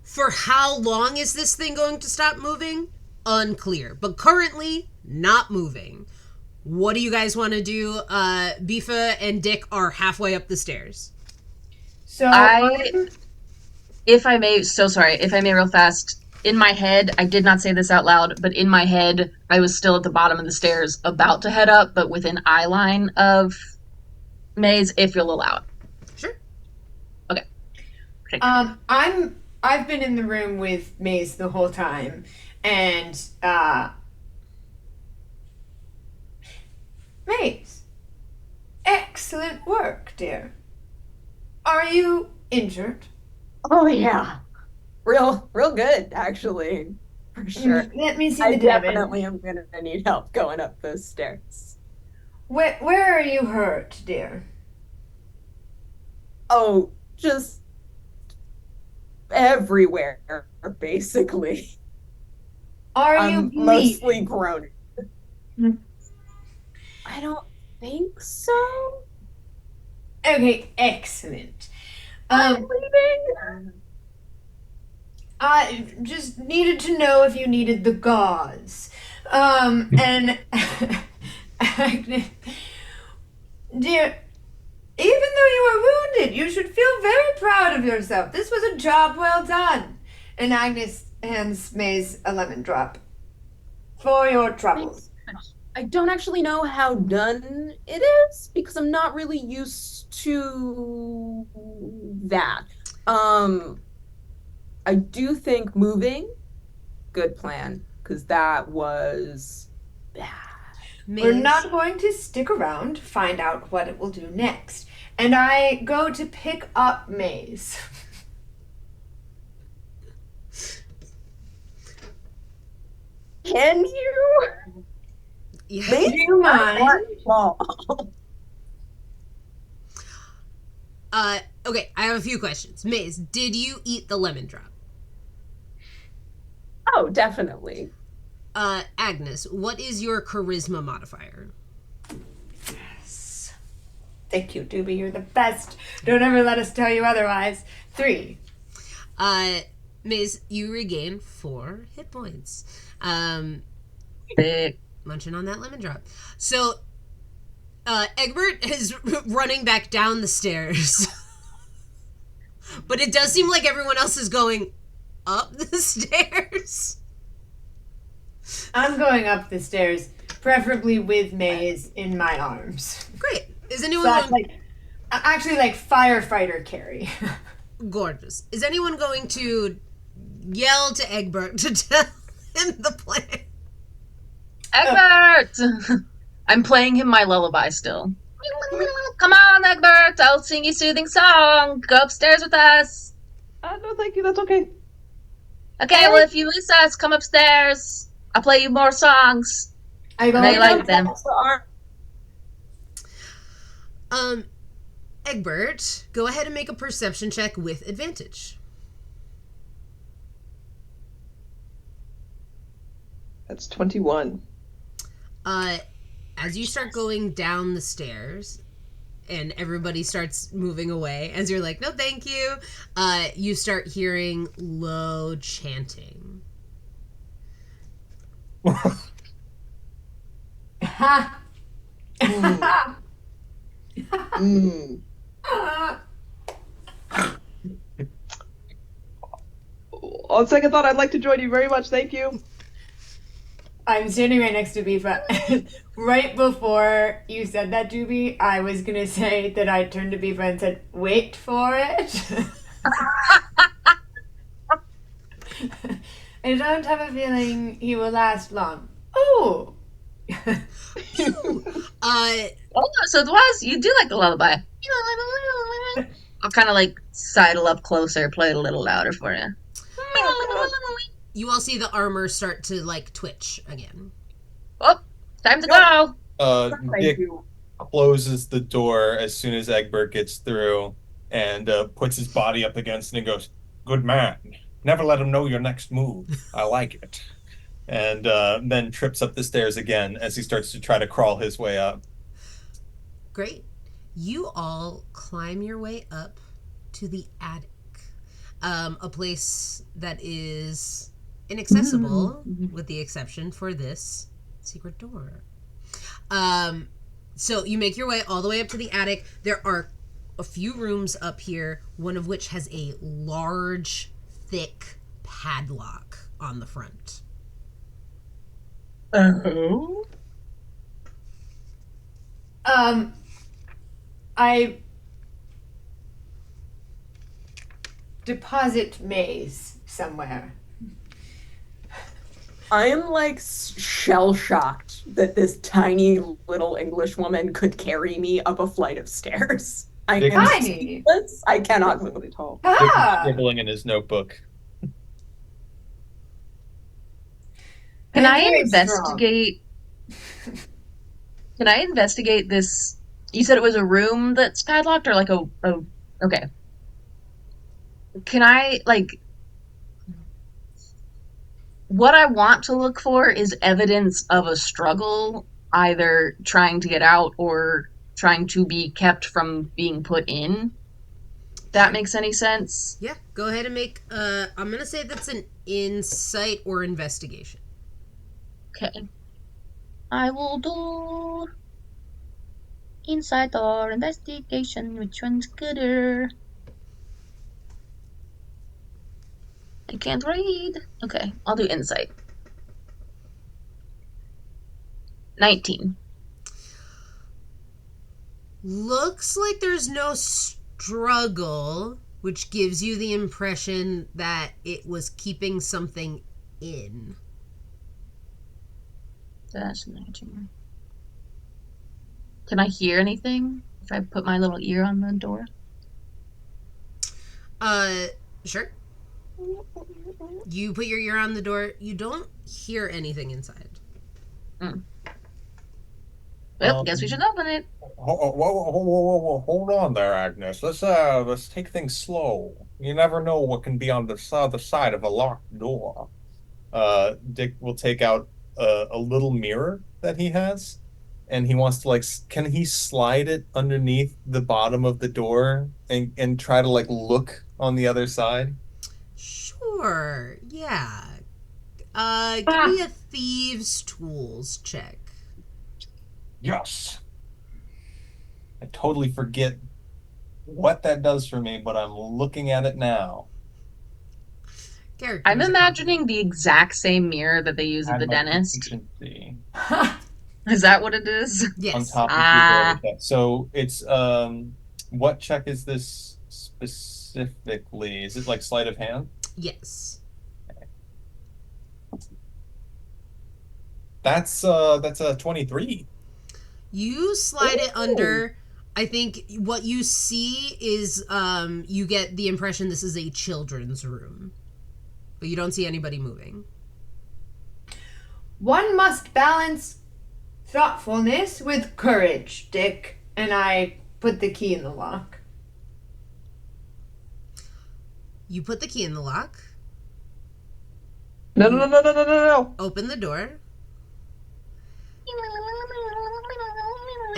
For how long is this thing going to stop moving? Unclear. But currently, not moving. What do you guys want to do? Bifa and Dick are halfway up the stairs. So If I may, so sorry, if I may real fast, in my head, I did not say this out loud, but in my head, I was still at the bottom of the stairs, about to head up, but within eye line of Maze, if you'll allow it. Sure. Okay. I've been in the room with Maze the whole time, and Maze, excellent work, dear. Are you injured? Oh yeah. Real good, actually. For sure. Let me see I the damage. definitely am gonna need help going up those stairs. Where are you hurt, dear? Oh, just everywhere, basically. Are you I'm bleeding? mostly groaning. Hmm. I don't think so. Okay, excellent. I'm bleeding. I just needed to know if you needed the gauze. And Agnes, dear, even though you were wounded, you should feel very proud of yourself. This was a job well done. And Agnes hands Maze a lemon drop for your troubles. I don't actually know how done it is because I'm not really used to that. I do think moving, good plan, because that was bad. We're Maze. not going to stick around to find out what it will do next. And I go to pick up Maze. Can you? Yeah. Do you mind? Okay, I have a few questions. Maze, did you eat the lemon drop? Oh, definitely. Agnes, what is your charisma modifier? Yes. Thank you, Doobie. You're the best. Don't ever let us tell you otherwise. 3. Maze, you regain 4 hit points. Big. Munching on that lemon drop. So, Egbert is running back down the stairs. But it does seem like everyone else is going up the stairs. I'm going up the stairs, preferably with Maze in my arms. Great. Is So anyone that's going... actually like firefighter carry. Gorgeous. Is anyone going to yell to Egbert to tell him the plan? Egbert! I'm playing him my lullaby still. Come on, Egbert! I'll sing you a soothing song. Go upstairs with us. No, thank you. That's okay. Okay, well, if you miss us, come upstairs. I'll play you more songs. I know you like go. them. Egbert, go ahead and make a perception check with advantage. That's 21. As you start going down the stairs and everybody starts moving away, as you're like, no, thank you, you start hearing low chanting. Ha! Mm. On second thought, I'd like to join you very much. Thank you. I'm standing right next to Bifa. Right before you said that, Juby, I was gonna say that I turned to Bifa and said, "Wait for it." I don't have a feeling he will last long. Oh. Oh, so it was. You do like the lullaby. I'll kind of like sidle up closer, play it a little louder for you. You all see the armor start to like twitch again. Oh, time to go. Dick closes the door as soon as Egbert gets through and puts his body up against it and goes, "Good man. Never let him know your next move. I like it." And then trips up the stairs again as he starts to try to crawl his way up. Great. You all climb your way up to the attic, a place that is inaccessible with the exception for this secret door. So you make your way all the way up to the attic. There are a few rooms up here, one of which has a large, thick padlock on the front. I deposit Maze somewhere. I am like shell shocked that this tiny little English woman could carry me up a flight of stairs. I Dick am is- Tiny. speechless. I cannot Really move. tall. Dick is Ah! scribbling in his notebook. Can I'm I very investigate? Can I investigate this? You said it was a room that's padlocked, or like a okay. Can I like? What I want to look for is evidence of a struggle, either trying to get out or trying to be kept from being put in. If that makes any sense? Yeah, go ahead and make, I'm going to say that's an insight or investigation. Okay. I will do insight or investigation. Which one's gooder? I can't read. Okay, I'll do insight. 19. Looks like there's no struggle, which gives you the impression that it was keeping something in. That's 19. Can I hear anything if I put my little ear on the door? Sure. You put your ear on the door. You don't hear anything inside. Well, guess we should open it. Hold on there, Agnes. Let's take things slow. You never know what can be on the other side of a locked door. Dick will take out a little mirror that he has, and he wants to can he slide it underneath the bottom of the door and try to look on the other side? Sure. Yeah. Give me a thieves' tools check. Yes. I totally forget what that does for me, but I'm looking at it now. I'm imagining the exact same mirror that they use at the dentist. Efficiency. Is that what it is? Yes. On top of your ability check. So it's what check is this specifically? Is it like sleight of hand? Yes. That's a 23. You slide it under. I think what you see is you get the impression this is a children's room. But you don't see anybody moving. One must balance thoughtfulness with courage, Dick. And I put the key in the lock. You put the key in the lock. No. Open the door.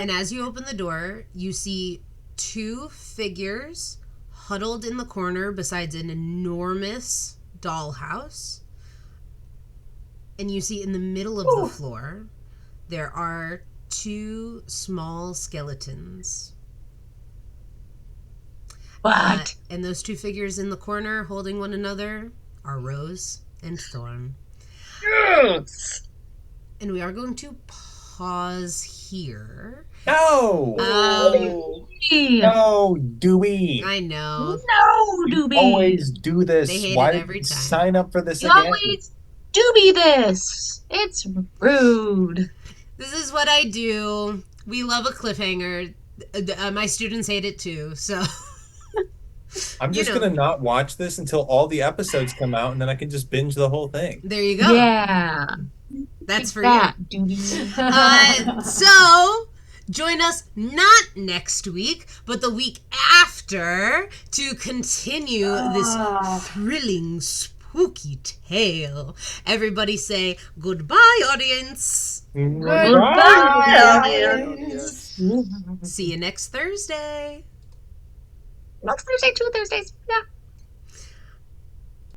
And as you open the door, you see two figures huddled in the corner besides an enormous dollhouse. And you see in the middle of the floor, there are two small skeletons. What? And those two figures in the corner holding one another are Rose and Thorn. Yes. And we are going to pause here. No! No, Dewey. I know. No, Doobie. Always do this. They hate Why it did every you time. sign up for this You again? always Doobie this. It's rude. This is what I do. We love a cliffhanger. My students hate it too, so... I'm just You know. gonna not watch this until all the episodes come out, and then I can just binge the whole thing. There you go. Yeah. That's for that, you. Doobie. So, join us not next week, but the week after to continue this thrilling, spooky tale. Everybody say goodbye, audience. Goodbye, audience. See you next Thursday. Next Thursday, 2 Thursdays. Yeah.